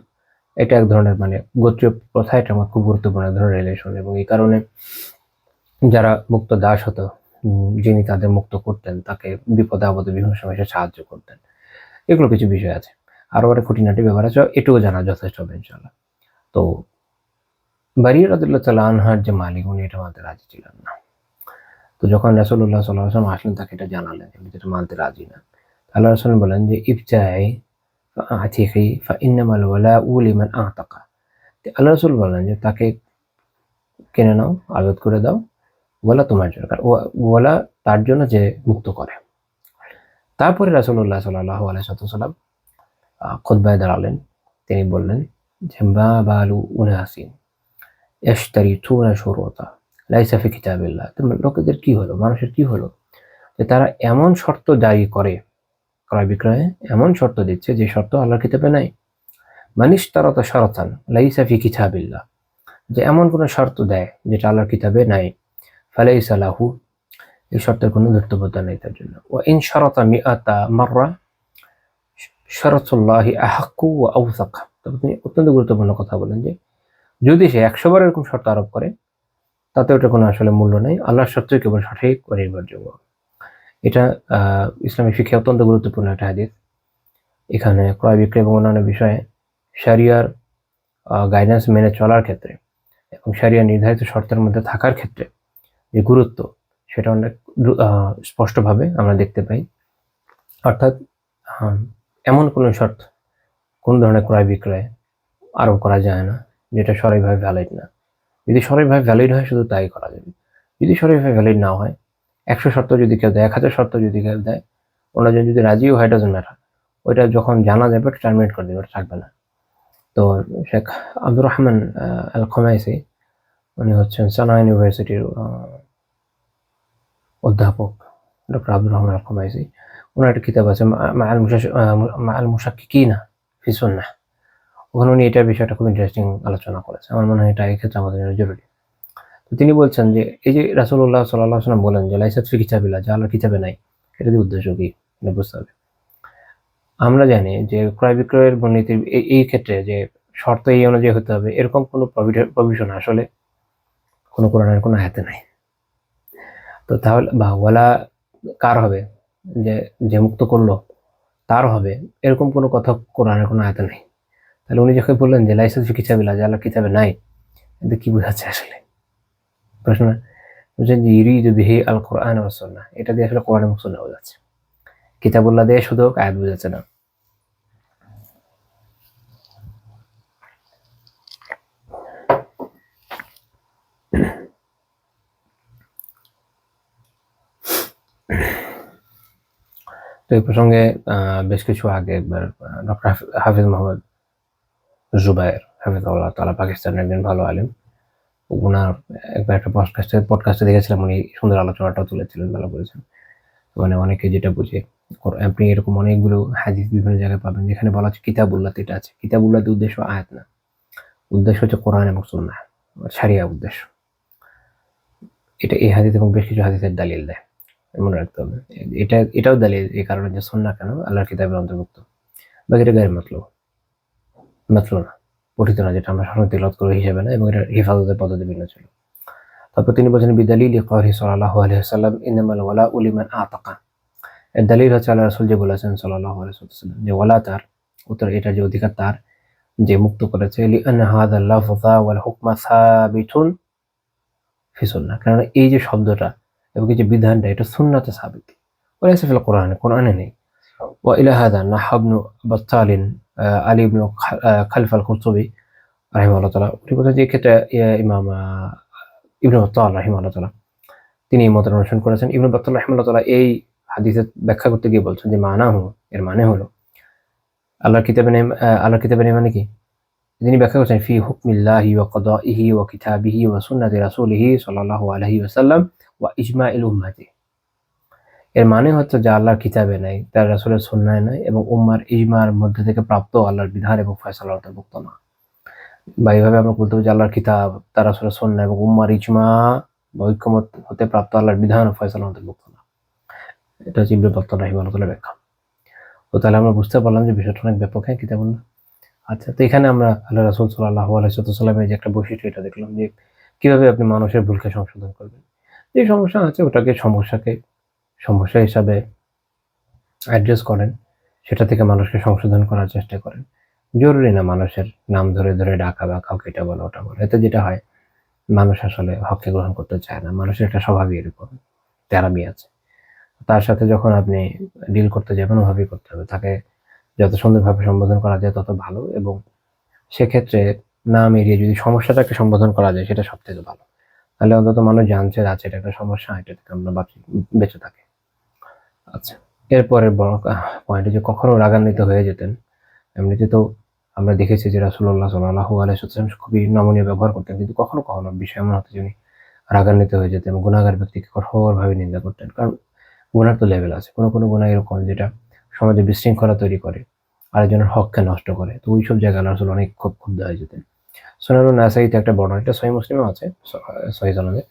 এটা এক ধরনের মানে গোত্রীয় প্রথা, এটা আমার খুব গুরুত্বপূর্ণ এক ধরনের রিলেশন। এবং এই কারণে যারা মুক্ত দাস হতো, যিনি তাদের মুক্ত করতেন, তাকে বিপদে আপদে বিভিন্ন সময় সে সাহায্য করতেন। এগুলো কিছু বিষয় আছে, আরো একটা খুঁটিনাটি ব্যাপার আছে, এটুকু জানা যথেষ্ট হবে ইনশাআল্লাহ। তো বারিরা রাদিয়াল্লাহু তাআলা আনহার যে মালিক উনি এটা মানতে রাজি ছিলেন না। তো যখন রাসূলুল্লাহ সাল্লাল্লাহু আলাইহি ওয়াসাল্লাম আসলেন তাকে এটা জানালেন যে এটা মানতে রাজি না। আল্লাহ রাসূল বলেন যে ইবতাই ফাআতিকি ফাইন্নামাল ওয়ালাউ লিমান আতাকা। আল্লাহ রাসূল বলেন যে তাকে কিনে নাও, আজাদ করে দাও, ওয়ালা তোমার জন্য, ওয়ালা তার জন্য যে মুক্ত করে। তারপরে রাসূলুল্লাহ সাল্লাল্লাহু আলাইহি ওয়াসাল্লাম খুতবায় দাঁড়ালেন, তিনি বললেন যে মা বালু উনাসিন ইয়াশতারিতুনা শুরুতা লাইসা ফি কিতাবিল্লাহ। লোকেদের কি হলো, মানুষের কি হলো যে তারা এমন শর্ত জারি করে, ক্রয় বিক্রয়ে এমন শর্ত দিচ্ছে যে শর্ত আল্লাহর কিতাবে নাই। মানিশতারাতা শারাতান লাইসা ফি কিতাবিল্লাহ, যে এমন কোন শর্ত দেয় যেটা আল্লাহর কিতাবে নাই, ফালাইসা লাহু, এই শর্তের কোনো ধর্তব্যতা নেই তার জন্য। ওয়া ইন শারাতা মিআতা মাররা শারাতুল্লাহি আহাক্কু ওয়া আওসাক। তবে তিনি অত্যন্ত গুরুত্বপূর্ণ কথা বলেন যে যদি সে 100 বার এরকম শর্ত আরোপ করে তাতে ওটা কোনো আসলে মূল্য নেই, আল্লাহর শর্তই কেবল সঠিক ও নির্ভরযোগ্য। এটা ইসলামী শিক্ষায় অত্যন্ত গুরুত্বপূর্ণ একটা হাদিস। এখানে ক্রয় বিক্রয় এবং অন্যান্য বিষয়ে শরিয়ার গাইডেন্স মেনে চলার ক্ষেত্রে এবং শরিয়া নির্ধারিত শর্তের মধ্যে থাকার ক্ষেত্রে যে গুরুত্ব সেটা অনেক স্পষ্টভাবে আমরা দেখতে পাই। অর্থাৎ এমন কোনো শর্ত কোন ধরনের ক্রয় বিক্রয় আরোপ করা যায় না যেটা সরাসরিভাবে ভ্যালিড না। যদি সরাসরিভাবে ভ্যালিড হয় শুধু তাই করা যাবে, যদি সরাসরিভাবে ভ্যালিড না হয়, 100 শর্ত যদি কেউ দেয়, 1000 শর্ত যদি কেউ দেয়, অন্যজন যদি রাজিও হয়, ডাজন্ট ম্যাটার, ওইটা যখন জানা যাবে টার্মিনেট করে দেবে, ওটা থাকবে না। তো শেখ আব্দুর রহমান আল খোমাইসি উনি হচ্ছেন সানা ইউনিভার্সিটির অধ্যাপক, ডক্টর আব্দুর রহমান আল খোমাইসি। ওনার একটা কিতাব আছে মাআল মুশাক্কিকিনা ফি সুন্নাহ, ওখানে উনি এটার বিষয়টা খুব ইন্টারেস্টিং আলোচনা করেছে। আমার মনে হয় এটা এই ক্ষেত্রে আমাদের জন্য জরুরি। তো তিনি বলছেন যে এই যে রাসূলুল্লাহ সাল্লাল্লাহু আলাইহি ওয়াসাল্লাম বলেন যে লাইসাত ফি কিতাবিল্লাহ, যে আল্লাহর কিতাবে নাই, এটা দিয়ে উদ্দেশ্য কি বুঝতে হবে। আমরা জানি যে ক্রয় বিক্রয়ের মূলনীতির এই ক্ষেত্রে যে শর্ত এই অনুযায়ী হতে হবে এরকম কোনো প্রভিশন আসলে কোনো কোরআনের কোনো আয়াতে নাই। তো তাহলে বা ওয়ালা কার হবে, যে যে মুক্ত করলো তার হবে, এরকম কোনো কথা কোরআনের কোনো আয়াতে নেই। তাহলে উনি যখন বললেন যে লাইসা ফি কিতাবিল্লাহ, যে আল্লাহর কিতাবে নাই, এতে কি বোঝাচ্ছে আসলে? প্রশ্ন বুঝছেন যে ইউরিদু বিহি আল কোরআন ওয়াস সুন্নাহ, এটা দিয়ে আসলে কোরআন এবং সুন্নাহ বোঝাচ্ছে, কিতাবুল্লাহ দিয়ে শুধু আয়াত বোঝাচ্ছে না। তো এই প্রসঙ্গে বেশ কিছু আগে একবার ডক্টর হাফিজ মোহাম্মদ জুবায়ের হাফিজাহুল্লাহ তাআলা, পাকিস্তানের একজন ভালো আলেম, ওনার একবার একটা পডকাস্টে দেখেছিলাম, উনি সুন্দর আলোচনাটাও তুলেছিলেন, ভালো বলেছেন। মানে অনেকে যেটা বুঝে, আপনি এরকম অনেকগুলো হাদিস বিভিন্ন জায়গায় পাবেন যেখানে বলা হচ্ছে কিতাবুল্লাহ, এটা আছে কিতাবুল্লাহর উদ্দেশ্য আয়াত না, উদ্দেশ্য হচ্ছে কোরআন এবং সুন্নাহ, শরিয়া উদ্দেশ্য। এটা এই হাদিস এবং বেশ কিছু হাদিসের দালিল দেয়, মনে রাখতে হবে। এটাও দালিল এই কারণে যে সুন্নাহ কেন আল্লাহর কিতাবের অন্তর্ভুক্ত, বাকিটা গায়ের মাতলু না, পঠিত না, যেটা আমরা সাধারণত তিলাওয়াত করি হিসেবে না, এবং এটা হেফাজতের পদ্ধতি ভিন্ন ছিল। তারপর তিনি বলছেন বিদালিল কওলি সাল্লাল্লাহু আলাইহি ওয়াসাল্লাম ইন্নামাল ওয়ালাউ লিমান আতাকা, এর দালিল হচ্ছে আল্লাহ রাসূল যে বলেছেন সাল্লাল্লাহু আলাইহি ওয়াসাল্লাম যে ওয়ালা তার উত্তর, এটা যে অধিকার তার যে মুক্ত করেছে, লিআন্না হাযাল লাফযা ওয়াল হুকমা সাবিতুন ফি সুন্নাহ, কারণ এই যে শব্দটা এবং এই যে বিধানটা এটা সুন্নাতে সাবিত, ওয়ালাইসা ফিল কোরআনে নেই। ওয়া ইলা হাযা নাহা ইবনু বাত্তালিন আলী ইবনু খালফ আল কুরতুবী রাহিমাহুল্লাহ তাআলা, উনি বলেন যে ক্ষেত্রে ইমাম ইবনু বাত্তাল রাহিমাহুল্লাহ তাআলা তিনি এই মতের অনুসরণ করেছেন। ইবনু বাত্তাল রাহিমাহুল্লাহ তাআলা এই হাদিসের ব্যাখ্যা করতে গিয়ে বলছেন যে মানাহু, এর মানে হলো আল্লাহর কিতাবে নেই মানে কি, তিনি ব্যাখ্যা করছেন ফি হুকমিল্লাহি ওয়া কদাইহি ওয়া কিতাবিহি ওয়া সুন্নতি রাসূলিহি সাল্লাল্লাহু আলাইহি ওয়াসাল্লাম ওয়া ইজমাইল উম্মতি, এর মানে হচ্ছে যে আল্লাহর কিতাবে নাই, তার রাসূলের সুন্নাহে নাই, এবং উম্মার ইজমার মধ্যে থেকে প্রাপ্ত আল্লাহর বিধান এবং ফয়সালার অন্তর্ভুক্ত না। বা এইভাবে আমরা বলতে পারি যে আল্লাহর কিতাব, তার রাসূলের সুন্নাহ এবং উম্মার ইজমা বা ঐক্যমত হতে প্রাপ্ত আল্লাহর বিধান ও ফয়সালার অন্তর্ভুক্ত না। এটা হচ্ছে ইবনে বাত্তাল রাহিমাহুল্লাহ তাআলার ব্যাখ্যা। তো তাহলে আমরা বুঝতে পারলাম যে বিষয়টা অনেক ব্যাপক, হ্যাঁ, কিতাবুল্লাহ। আচ্ছা, তো এখানে আমরা আল্লাহ রাসূল সাল্লাল্লাহু আলাইহি ওয়াসাল্লামের যে একটা বৈশিষ্ট্য এটা দেখলাম যে কিভাবে আপনি মানুষের ভুলকে সংশোধন করবেন। যে সমস্যা আছে ওটাকে সমস্যা হিসাবে অ্যাড্রেস করেন, সেটা থেকে মানুষকে সংশোধন করার চেষ্টা করেন। জরুরি না মানুষের নাম ধরে ধরে ডাকা বা কাউকে এটা বলো ওটা বলো, এতে যেটা হয় মানুষ আসলে হককে গ্রহণ করতে চায় না। মানুষের একটা স্বভাবই এরকম, তেরামি আছে। তার সাথে যখন আপনি ডিল করতে যাবেন ওভাবেই করতে হবে, তাকে যত সুন্দরভাবে সম্বোধন করা যায় তত ভালো, এবং সেক্ষেত্রে নাম এড়িয়ে যদি সমস্যাটাকে সম্বোধন করা যায় সেটা সব থেকে ভালো। তাহলে অন্তত মানুষ জানছে আছে এটা একটা সমস্যা, এটা থেকে আমরা বেঁচে থাকি। আচ্ছা, এরপরের বড় পয়েন্ট যে কখনো রাগান্বিত হয়ে যেতেন। এমনিতে তো আমরা দেখেছি যে রাসূলুল্লাহ সাল্লাল্লাহু আলাইহি ওয়াসাল্লাম খুবই নমনীয় ব্যবহার করতেন, কিন্তু কখনো কখনো বিষয় এমন হতো যিনি রাগান্বিত হয়ে যেতেন এবং গুনাহগার ব্যক্তিকে কঠোরভাবে নিন্দা করতেন। কারণ গুনার তো লেভেল আছে, কোনো গুনাহ এরকম যেটা সমাজে বিশৃঙ্খলা তৈরি করে, আরেকজনের হককে নষ্ট করে, তো ওইসব জায়গায় আল্লাহ রাসূল অনেক খুব ক্ষুব্ধ হয়ে যেতেন। সুনানুন নাসাইতে একটা বর্ণনা, এটা সহিহ মুসলিমেও আছে, সহিহ সনদে,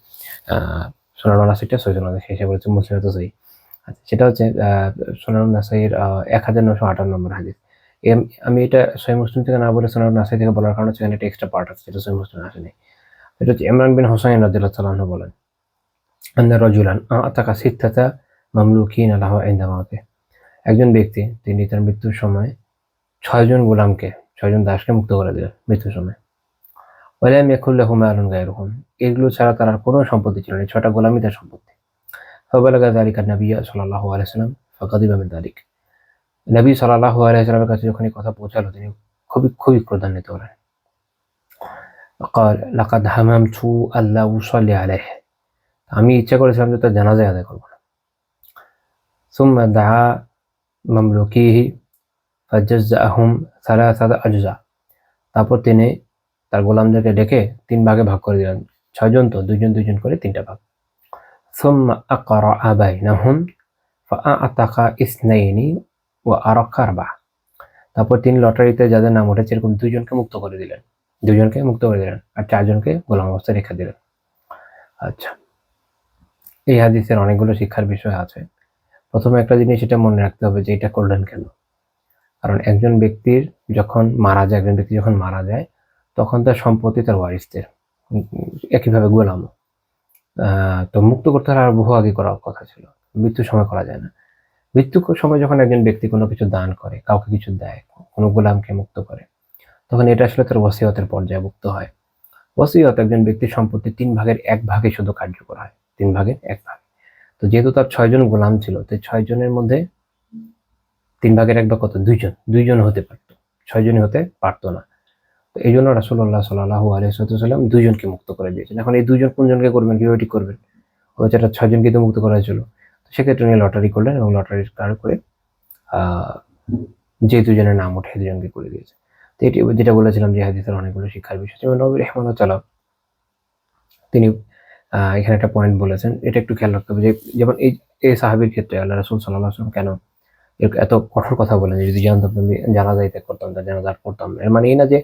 সুনানুন নাসাইটা সহিহ সনদে, সেই হিসেবে বলছে মুসলিমে তো সহিহ। আচ্ছা, সেটা হচ্ছে সুনানুন নাসাইর 1958 নম্বর হাদিস। আমি এটা সহিহ মুসলিম থেকে না বলে সুনানুন নাসাই থেকে বলার কারণ হচ্ছে এখানে একটা এক্সট্রা পার্ট আছে যেটা সহিহ মুসলিমে আসেনি। এটা হচ্ছে ইমরান বিন হুসাইন রাদিয়াল্লাহু তাআলা আনহু বলেন, আন্না রাজুলান আতাকা সিত্তাতা মামলুকিনা লাহু ইনদা মাউতিহি, একজন ব্যক্তি তিনি তার মৃত্যুর সময় 6 জন দাসকে মুক্ত করে দিলেন মৃত্যুর সময়। ওয়ালাম ইয়াকুল লাহু মালুন গায়রুহুম, এগুলো ছাড়া তার আর কোনো সম্পত্তি ছিল না, 6টা গোলামই তার সম্পত্তি। ফাবালাগা যালিকা নবী সাল্লাল্লাহু আলাইহি ওয়াসাল্লাম ফাগাদিবা মিন যালিক, নবী সাল্লাল্লাহু আলাইহি ওয়াসাল্লামের কাছে যখন এই কথা পৌঁছালো তিনি খুবই ক্রোধান্বিত হলেন। قال لقد هممت আল্লা উসাল্লি আলাইহি, আমি ইচ্ছা করেছিলাম যে তার জানাজা আদায় করব না। ثم دعا মামলুকিহি ফাজাজ্জাহুম সালাসাতা আজজা, তারপর তিনি তার গোলামদেরকে ডেকে 3 ভাগে ভাগ করে দিলেন। 6 জন তো 2 জন করে 3টা ভাগ। সুম্মা আকরাআ বাইনাহুম ফাআতাকা ইসনাইনি ওয়া আরাকা আরবা, তারপর তিনি লটারিতে যাদের নাম উঠেছে এরকম 2 জনকে মুক্ত করে দিলেন, আর 4 জনকে গোলাম অবস্থায় রেখে দিলেন। আচ্ছা, এই হাদিসের অনেকগুলো শিক্ষার বিষয় আছে। প্রথমে একটা জিনিস এটা মনে রাখতে হবে যে এটা করলেন কেন। কারণ একজন ব্যক্তি যখন মারা যায় তখন তার সম্পত্তি তার ওয়ারিসদের, একইভাবে গোলামও। তো মুক্ত করতে হলে আর বহু আগে করার কথা ছিল। মৃত্যুর সময় করা যায় না। মৃত্যুর সময় যখন একজন ব্যক্তি কোনো কিছু দান করে, কাউকে কিছু দেয়, কোনো গোলামকে মুক্ত করে, তখন এটা আসলে তার ওসিয়তের পর্যায়ভুক্ত হয়। ওসিয়ত একজন ব্যক্তির সম্পত্তির 3 ভাগের 1 ভাগে শুধু কার্যকর হয়, 3 ভাগের 1 ভাগ। তো যেহেতু তার 6 জন গোলাম ছিল, তো 6 জনের মধ্যে 3 ভাগের 1 ভাগ কত? 2 জন হতে পারতো, 6 জনই হতে পারতো না। তো এই জন্য রাসূলুল্লাহ সাল্লাল্লাহু আলাইহি ওয়াসাল্লাম 2 জনকে মুক্ত করে দিয়েছেন। এখন এই 2 জন কোনজনকে করবেন, কিভাবে ঠিক করবেন? বেচারা 6 জনকে তো মুক্ত করা হয়েছিল। তো সেক্ষেত্রে উনি লটারি করলেন এবং লটারির কার করে যে 2 জনের নাম ওঠে 2 জনকে করে দিয়েছে। তো এটি যেটা বলেছিলাম যে হাদিসের অনেকগুলো শিক্ষার বিষয়। যেমন নবী রাহমাতুল্লাহ তিনি এখানে একটা পয়েন্ট বলেছেন, এটা একটু খেয়াল রাখতে হবে যে যেমন এই সাহাবীর ক্ষেত্রে আল্লাহ রাসূল সাল্লাল্লাহু আলাইহি ওয়াসাল্লাম কেন এত কঠোর কথা বলেন যে যদি জানতাম আমি জানাজা ত্যাগ করতাম, তার জানাজা আর পড়তাম না। এর মানে এই না যে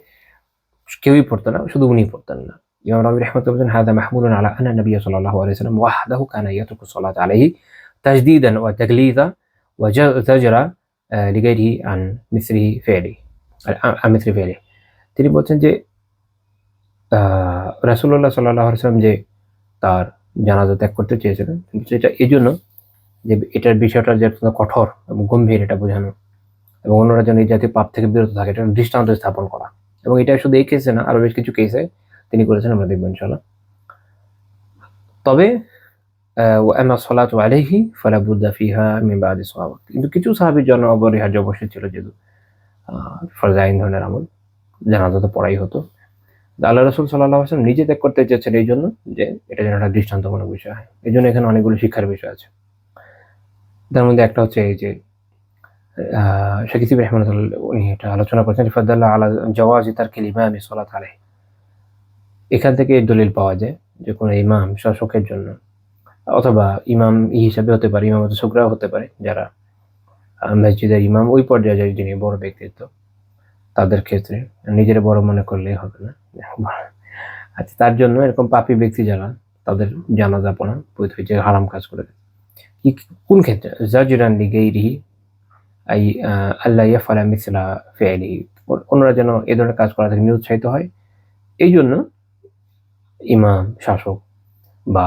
কেউই পড়তো না, শুধু উনিই পড়তেন না। ইমাম নবী রাহমাতুল্লাহ বলেন, হাদা মাহমুলুন আলা আন্না নবী সাল্লাল্লাহু আলাইহি ওয়াসাল্লাম ওয়াহদাহু কানা ইয়াতরুকু সালাত আলাইহি তাজদীদান ওয়া তাগলিযা ওয়া জাজরা লিগাইরিহি আন মিসরিহি ফি'লি আন মিসরি ফি'লি। তিনি বলছেন যে রাসূলুল্লাহ সাল্লাল্লাহু আলাইহি ওয়াসাল্লাম যে তার জানাজা ত্যাগ করতে চেয়েছিলেন, কিন্তু এটা এজন্য যে এটার বিষয়টা যে কঠোর এবং গম্ভীর এটা বোঝানো, এবং অন্যরা যেন এই জাতীয় পাপ থেকে বিরত থাকে এটা দৃষ্টান্ত স্থাপন করা। এবং এটা শুধু এই কেসে না, আরো বেশ কিছু কেসে তিনি করেছেন, আমরা দেখবো ইনশাআল্লাহ। তবে ওয়ামা সালাতু আলাইহি ফালা বুদ্দা ফিহা মিন বাদি সাহাবা, কিন্তু কিছু সাহাবীর জন্য অপরিহার্য অবশ্যই ছিল, যেহেতু ফরজে আইন ধরনের আমল, জানাজা তো পড়াই হতো। আল্লাহ রাসূল সাল্লাল্লাহু আলাইহি ওয়াসাল্লাম নিজে ত্যাগ করতে চেয়েছেন এই জন্য যে এটা যেন একটা দৃষ্টান্তমূলক বিষয় হয়। এই জন্য এখানে অনেকগুলো শিক্ষার বিষয় আছে। তার মধ্যে একটা হচ্ছে এই যে শেখ ইসিব রহমাতুল্লাহ উনি এটা আলোচনা করেছেন, ফাদাল্লা আলা জাওয়াজি তারকিল ইমামি সালাত আলাইহি। এখান থেকে দলিল পাওয়া যায় যে কোনো ইমাম শাসকের জন্য, অথবা ইমাম হিসাবে হতে পারে, ইমামত সুগরা হতে পারে, যারা মসজিদের ইমাম ওই পর্যায়ে যায় যিনি বড় ব্যক্তিত্ব, তাদের ক্ষেত্রে নিজের বড় মনে করলেই হবে না। আচ্ছা, তার জন্য এরকম পাপী ব্যক্তি যারা, তাদের জানাজা পড়া বৈধ, যে হারাম কাজ করে কোন ক্ষেত্রে? জাজরান লিগাইরিহি আই আল্লাহ ইয়াফআলা মিসলা ফি'লিহি, অন্যরা যেন এ ধরনের কাজ করা থেকে নিরুৎসাহিত হয়, এই জন্য ইমাম, শাসক বা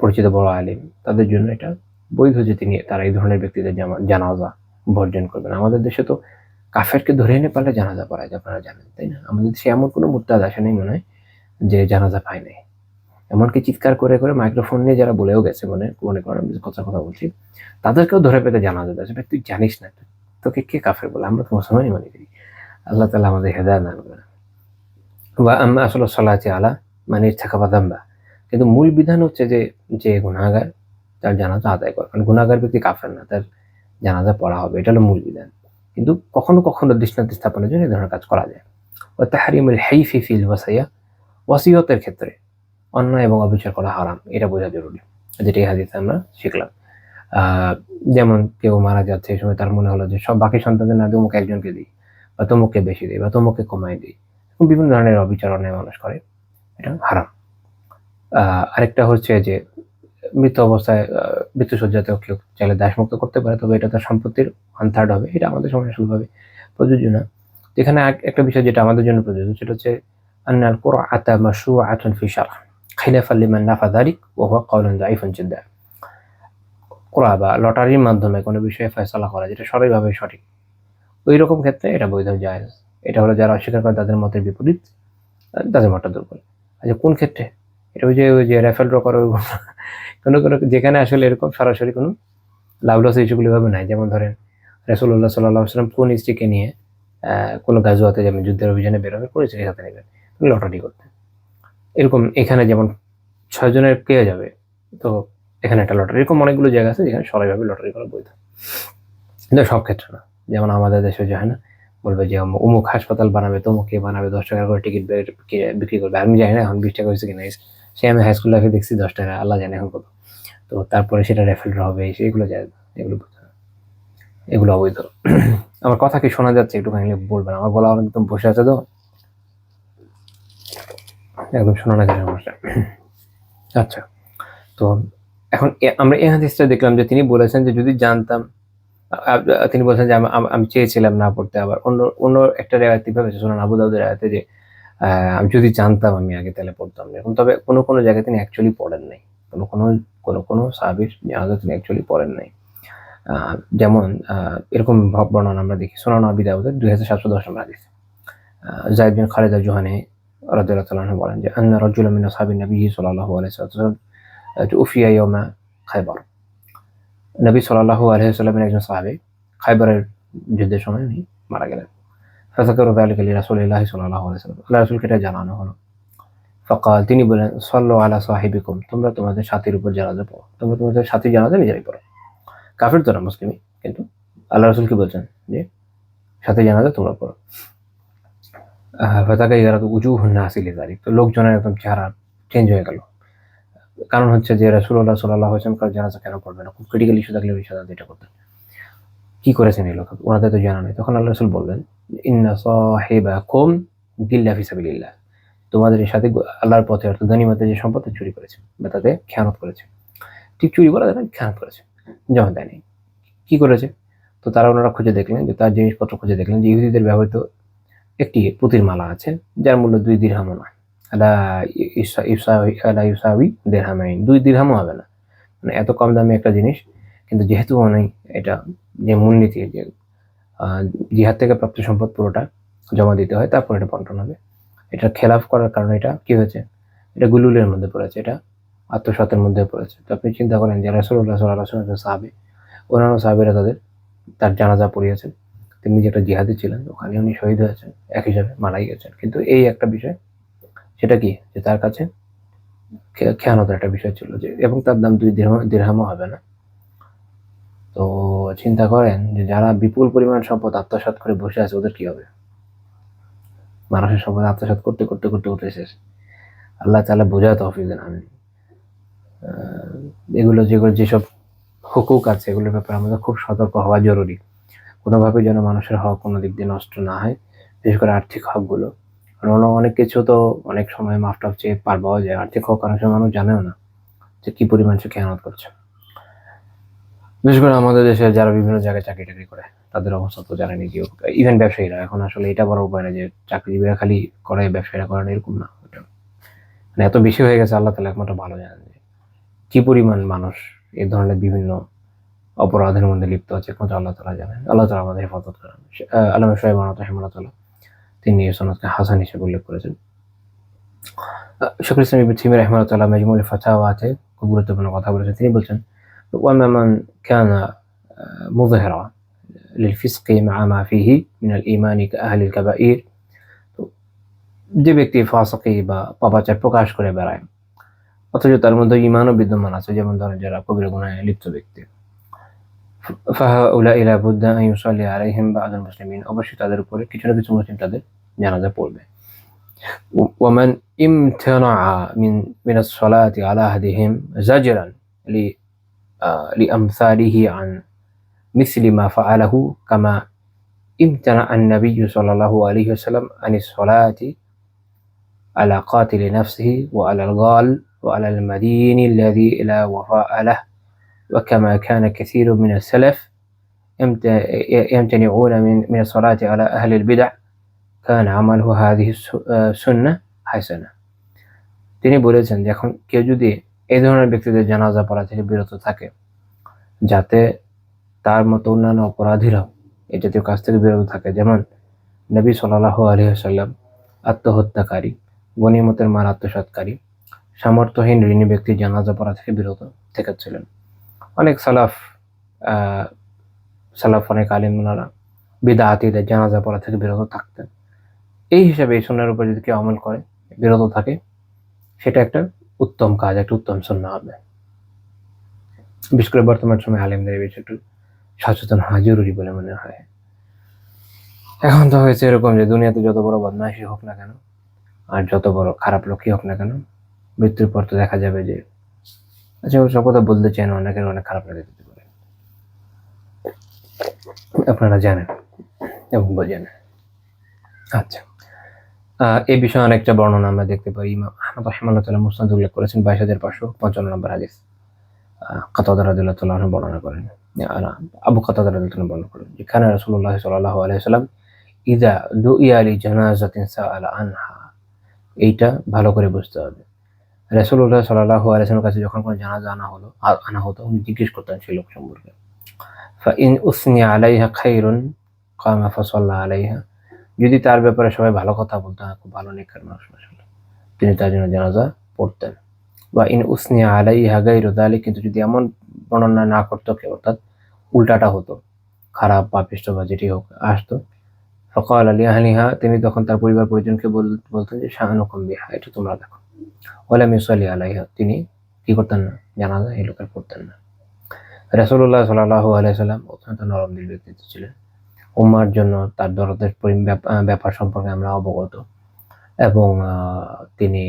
পরিচিত বড় আলিম, তাদের জন্য এটা বৈধ যে তারা এই ধরনের ব্যক্তিদের জানাজা বর্জন করবেন। আমাদের দেশে তো কাফেরকে ধরে এনে পারলে জানাজা পড়ায়, আপনারা জানেন, তাই না? আমাদের দেশে এমন কোনো মুরতাদ আসে নাই মনে হয় যে জানাজা পায় নাই। এমনকি চিৎকার করে করে মাইক্রোফোন নিয়ে যারা বলেও গেছে, মনে করেন আমি কথা বলছি, তাদেরকেও ধরে পেতে জানাজা দেয়, তুই জানিস না, তোকে কে কাফের বলে? আমরা তো মুসলমানই মনে করি। আল্লাহ তাআলা আমাদের হেদায়েত দান করেন। বা আম্মা আসলে সালাতি আলা মানে ইরতাকাবা যামবা, কিন্তু মূল বিধান হচ্ছে যে গুনাহগার, তার জানাজা আদায় করা। কারণ গুনাহগার ব্যক্তি কাফের না, তার জানাজা পড়া হবে, এটা হলো মূল বিধান। কিন্তু কখনো কখনো দৃষ্টান্ত স্থাপনের জন্য এই ধরনের কাজ করা যায়। ওয়া তাহরিমুল হাইফি ফিল ওয়াসিয়া, ওয়াসিয়তের ক্ষেত্রে অন্যায় এবং অবিচার করা হারাম, এটা বোঝা জরুরি, যেটা এই হাদিসে আমরা শিখলাম। যেমন কেউ মারা যাচ্ছে, এই সময় তার মনে হলো যে সব বাকি সন্তানদের না দিয়ে অমুক একজনকে দিই, বা তমুককে বেশি দিই, বা তমুককে কমাই দিই, বিভিন্ন ধরনের অবিচার অন্যায় মানুষ করে, এটা হারাম। আরেকটা হচ্ছে যে মৃত্যু অবস্থায় মৃত্যুসজ্জাতেও কেউ চাইলে দায়মুক্ত করতে পারে, তবে এটা তার সম্পত্তির 1/3 হবে, এটা আমাদের সমাজে আসলভাবে প্রযোজ্য না। এখানে একটা বিষয় যেটা আমাদের জন্য প্রযোজ্য, সেটা হচ্ছে আন্নাল কুরআতা মাশরুআতুন ফি শারহ খিলাফান লিমান নাফা যালিক ওয়া হুয়া কাউলুন যায়িফুন জিদ্দান। কুরআ বা লটারির মাধ্যমে কোনো বিষয়ে ফয়সালা করা, যেটা সরাসরিভাবে সঠিক, ওই রকম ক্ষেত্রে এটা বৈধ, জায়েজ। এটা হলো যারা অস্বীকার করে তাদের মতের বিপরীত, তাদের মতটা দুর্বল। আচ্ছা, কোন ক্ষেত্রে? এটা ওই যে রেফারেল ড্র করার কোনো যেখানে আসলে এরকম সরাসরি কোনো লাভ লস ইস্যুগুলো এভাবে নাই। যেমন ধরেন রাসূলুল্লাহ সাল্লাল্লাহু আলাইহি ওয়াসাল্লাম কোন স্ত্রীকে নিয়ে কোনো গাজওয়াতে যাবেন, যুদ্ধের অভিযানে বের হবে, পরিচয় সাথে নেবেন, লটারি করতে, এরকম এখানে যেমন 6 জনের কে যাবে, তো এখানে একটা লটারি, এরকম অনেকগুলো জায়গা আছে যেখানে সরাসরিভাবে লটারি করা বৈধ, কিন্তু সব ক্ষেত্রে না। যেমন আমাদের দেশে যে হয় না, বলবে যে অমুক হাসপাতাল বানাবে, তমুকে বানাবে, 10 টাকা করে টিকিট বিক্রি করবে। আমি জানি না এখন 20 টাকা হয়েছে কিনা, সে আমি হাই স্কুল লাইফে দেখছি 10 টাকা, আল্লাহ জানে এখন কত। তো তারপরে সেটা রেফেল হবে, সেগুলো যায় না, এগুলো অবৈধ। আমার কথা কি শোনা যাচ্ছে? একটু কাইন্ডলি বলবেন, আমার গলা একদম বসে আছে তো, একদম শোনা না যায় সমস্যা। আচ্ছা, তো এখন আমরা এই হাদিসটা দেখলাম যে তিনি বলেছেন যে যদি জানতাম, তিনি বলেছেন যে আমি চেয়েছিলাম না পড়তে। আবার অন্য একটা রিওয়ায়াত কিভাবে সুনান আবু দাউদের রিওয়ায়াতে যে আমি যদি জানতাম আমি আগে তাহলে পড়তাম না এরকম। তবে কোনো জায়গায় তিনি অ্যাকচুয়ালি পড়েন নাই, কোনো সাহাবীর জানাজা তিনি অ্যাকচুয়ালি পড়েন নাই। যেমন এরকম বর্ণনা আমরা দেখি সুনান আবি দাউদের 2710 নম্বর হাদিস। যায়েদ বিন খালিদ আল-জুহানী রাদিয়াল্লাহু তাআলা আনহু বলেন যে আন্না রাজুলান মিন আসহাবিন নবী সাল্লাল্লাহু আলাইহি ওয়াসাল্লাম তুফিয়া ইয়াওমা খায়বার। নবী সাল্লাল্লাহু আলাইহি ওয়াসাল্লামের একজন সাহাবী খায়বারের যুদ্ধের সময় উনি মারা গেলেন। ফাযাকারু যালিকা লিরাসূলিল্লাহি সাল্লাল্লাহু আলাইহি ওয়াসাল্লাম, আল্লাহ রাসূলকে এটা জানানো হলো। ফাকাল, তিনি বলেন সাল্লু আলা সাহিবিকুম, তোমরা তোমাদের সাথীর উপর জানাজা পড়ো, তোমরা তোমাদের সাথীর জানাজা নিজেরাই পড়ো। কাফির তো না, মুসলিমই, কিন্তু আল্লাহ রাসূল কি বলছেন যে সাথীর জানাজা তোমরা পড়ো। ফাতাগায়্যারাত উজুহুন নাসি লিযালিক, তো লোকজনের একদম চেহারা চেঞ্জ হয়ে গেল। কারণ হচ্ছে যে রাসূলুল্লাহ সাল্লাল্লাহু আলাইহি ওয়াসাল্লাম কার জানাজা কেন পড়বে না, খুব ক্রিটিক্যাল ইস্যু থাকলে ওই সাথে এটা করতেন। কি করেছেন এই লোক, ওনাদের তো জানা নেই। তখন আল্লাহ রাসূল বললেন ইন্না সাহিবাকুম দিল্লা ফি সাবিলিল্লাহ, তোমাদের সাথে আল্লাহর পথে অর্থাৎ গনিমতের যে সম্পদ চুরি করেছে বা তাতে খেয়ানত করেছে। ঠিক চুরি বলা যায় না, খেয়ানত করেছে, জমা দেয়নি। কি করেছে? তো তারা ওনারা খুঁজে দেখলেন যে তার জিনিসপত্র খুঁজে দেখলেন যে ইহুদিদের ব্যবহৃত একটি পুঁতির মালা আছে যার মূল্য 2 দিরহামও নয়। আলা ইউসাউই দিরহামাইন, 2 দিরহামও হবে না, মানে এত কম দামে একটা জিনিস। কিন্তু যেহেতু অনেক এটা যে মূলনীতি যে জিহাদ থেকে প্রাপ্ত সম্পদ পুরোটা জমা দিতে হয়, তারপর এটা বন্টন হবে। এটা খেলাফ করার কারণে এটা কি হয়েছে, এটা গুলুলের মধ্যে পড়েছে, এটা আত্মসাতের মধ্যে পড়েছে। তো আপনি চিন্তা করেন যে রাসূলুল্লাহ সাল্লাল্লাহু আলাইহি ওয়াসাল্লাম সাহাবী, অন্যান্য সাহাবীরা তার জানাজা পড়িয়েছেন, তিনি যে একটা জিহাদে ছিলেন, ওখানে উনি শহীদ হয়েছেন, এক হিসাবে মারাই গেছেন। কিন্তু এই একটা বিষয়, সেটা কি যে তার কাছে খেয়ানতের একটা বিষয় ছিল যে, এবং তার দাম 2 দিরহামও হবে না। তো চিন্তা করেন যে যারা বিপুল পরিমাণ সম্পদ আত্মসাৎ করে বসে আছে ওদের কি হবে। মানুষের সম্পদ আত্মসাৎ করতে করতে করতে করতে শেষ। আল্লাহ তাআলা বোঝায় তৌফিক দেন, আমিন। এগুলো যেসব হুকুক আছে এগুলোর ব্যাপারে আমাদের খুব সতর্ক হওয়া জরুরি। কোনোভাবে যেন মানুষের হক কোনো দিক দিয়ে নষ্ট না হয়, বিশেষ করে আর্থিক হকগুলো। কারণ অনেক কিছু তো অনেক সময় মাফটাফ চেয়ে পার পাওয়া যায়, আর্থিক হক অনেক সময় মানুষ জানেও না যে কি পরিমাণ সে খেয়ানত করছে। বিশেষ করে আমাদের দেশে যারা বিভিন্ন জায়গায় চাকরি টাকরি করে তাদের অবস্থা তো জানেনি কেউ। ইভেন ব্যবসায়ীরা এখন আসলে এটা বড় উপায় না যে চাকরিজীবীরা খালি করে ব্যবসায়ীরা করেন, এরকম না। মানে এত বেশি হয়ে গেছে, আল্লাহ তাআলা একমাত্র ভালো জানেন যে কি পরিমাণ মানুষ এই ধরনের বিভিন্ন অপরাধের মধ্যে লিপ্ত আছে, একমাত্র আল্লাহ তাআলা জানেন। আল্লাহ তাআলা আমাদের হেফাজত করেন। আল্লামা শুআয়ব রাহিমাহুল্লাহ, তিনি এই সনদকে হাসান হিসেবে উল্লেখ করেছেন। শাইখুল ইসলাম ইবনে তাইমিয়া রাহিমাহুল্লাহ মাজমুউল ফাতাওয়াতে খুব গুরুত্বপূর্ণ কথা বলেছেন। তিনি বলছেন ওয়ামা মান কানা মুযহিরা লিলফিসকি মা মা ফিহি মিনাল ঈমানি কাআহলিল কাবাঈর, তো যে ব্যক্তি ফাসিকি বা পাপাচার প্রকাশ করে বেড়ায় অথচ তার মধ্যে ঈমানও বিদ্যমান আছে, যেমন ধরেন যারা কবিরা গুনাহে লিপ্ত ব্যক্তি, ফাহাউলাই লা বুদ্দা আন ইউসাল্লি আলাইহিম বা'দুল মুসলিমিন, অবশ্যই তাদের উপরে কিছু না কিছু মুসলিম তাদের জানাজা পড়বে। ওয়ামান ইমতানাআ মিনাস সালাতি আলা আহাদিহিম জাজরান লিআমসালিহি আন মিসলি মা ফাআলাহু কামা ইমতানাআ আন-নাবিয়্যু সাল্লাল্লাহু আলাইহি ওয়াসাল্লাম আনিস সালাতি আলা কাতিলি নাফসিহি ওয়া আলাল গাল ওয়া আলাল মাদিনি আল্লাযী লা ওয়াফা'a লাহু وكما كان كثير من السلف يمتنعون من الصلاة على أهل البدع كان عمله هذه السنة حسنة। তিনি বলেছেন যে এখন কেউ যদি এই ধরনের ব্যক্তিদের জানাজা পড়া থেকে বিরত থাকে, যাতে তার মতো অন্যান্য অপরাধীরাও এই জাতীয় কাজ থেকে বিরত থাকে, যেমন নবী সাল্লাল্লাহু আলাইহি ওয়াসাল্লাম আত্মহত্যাকারী, গনিমতের মাল আত্মসাৎকারী, সামর্থ্যহীন ঋণী ব্যক্তির জানাজা পড়া থেকে বিরত থেকেছিলেন। অনেক সালাফ অনেক আলিমরা বিদআতীদের জানাজা পড়া থেকে বিরত থাকতেন। এই হিসাবে এই সুন্নাহর উপর যদি কেউ আমল করে বিরত থাকে, সেটা একটা উত্তম কাজ, একটা উত্তম সুন্নাহ হবে। বিশেষ করে বর্তমান সময়ে আলিমদের এই বিষয়ে একটু সচেতন হওয়া জরুরি বলে মনে হয়। এখন তো হয়েছে এরকম যে দুনিয়াতে যত বড় বদমাইশি হোক না কেন আর যত বড় খারাপ লোকই হোক না কেন, মৃত্যুর পর তো দেখা যাবে যে, আচ্ছা সব কথা বলতে চাই না, অনেকের অনেক খারাপ লেগে যেতে পারে, আপনারা জানেন এবং বোঝেন। আচ্ছা, এই বিষয়ে অনেকটা বর্ণনা আমরা দেখতে পাই। ইমাম আহমদ রাহিমাহুল্লাহ তাআলা মুসনাদ উল্লেখ করেছেন 22555 নম্বর হাদিস। কাতাদা রাদিয়াল্লাহু তাআলা আনহু বর্ণনা করেন, আবু কাতাদা রাদিয়াল্লাহু তাআলা বর্ণনা করেন যে কানা রাসূলুল্লাহ সাল্লাল্লাহু আলাইহি ওয়াসাল্লাম ইযা দুইয়া লি জানাজাতিন সাআলা আনহা। এইটা ভালো করে বুঝতে হবে। রাসূলুল্লাহ সাল্লাল্লাহু আলাইহি ওয়াসাল্লামের কাছে যখন কোনো জানাজা আনা হতো, উনি জিজ্ঞেস করতেন সেই লোক সম্পর্কে। ফাইন উসনি আলাইহা খাইরুন কামা ফাসাল্লা আলাইহা, যদি তার ব্যাপারে সবাই ভালো কথা বলতো, খুব ভালো নেককার মানুষ মাশাআল্লাহ, তিনি তার জন্য জানাজা পড়তেন। বা ইন উসনি আলাইহা গায়রু যালিক, কিন্তু যদি এমন বর্ণনা না করতো কেউ, অর্থাৎ উল্টাটা হতো, খারাপ পাপিষ্ঠ বা যেটি হোক আসতো, ফাকাল লিআহলিহা, তিনি তখন তার পরিবার পরিজনকে বলতেন যে শাআনুকুম বিহা, এটা তোমরা দেখো। ওয়ালাম ইউসাল্লি আলাইহা, তিনি কি করতেন না, জানাজা এই লোকের পড়তেন না। রাসূলুল্লাহ সাল্লাল্লাহু আলাইহি সাল্লাম অত্যন্ত নরম দিল ব্যক্তিত্ব ছিলেন। উম্মার জন্য তার দরদের ব্যাপার সম্পর্কে আমরা অবগত, এবং তিনি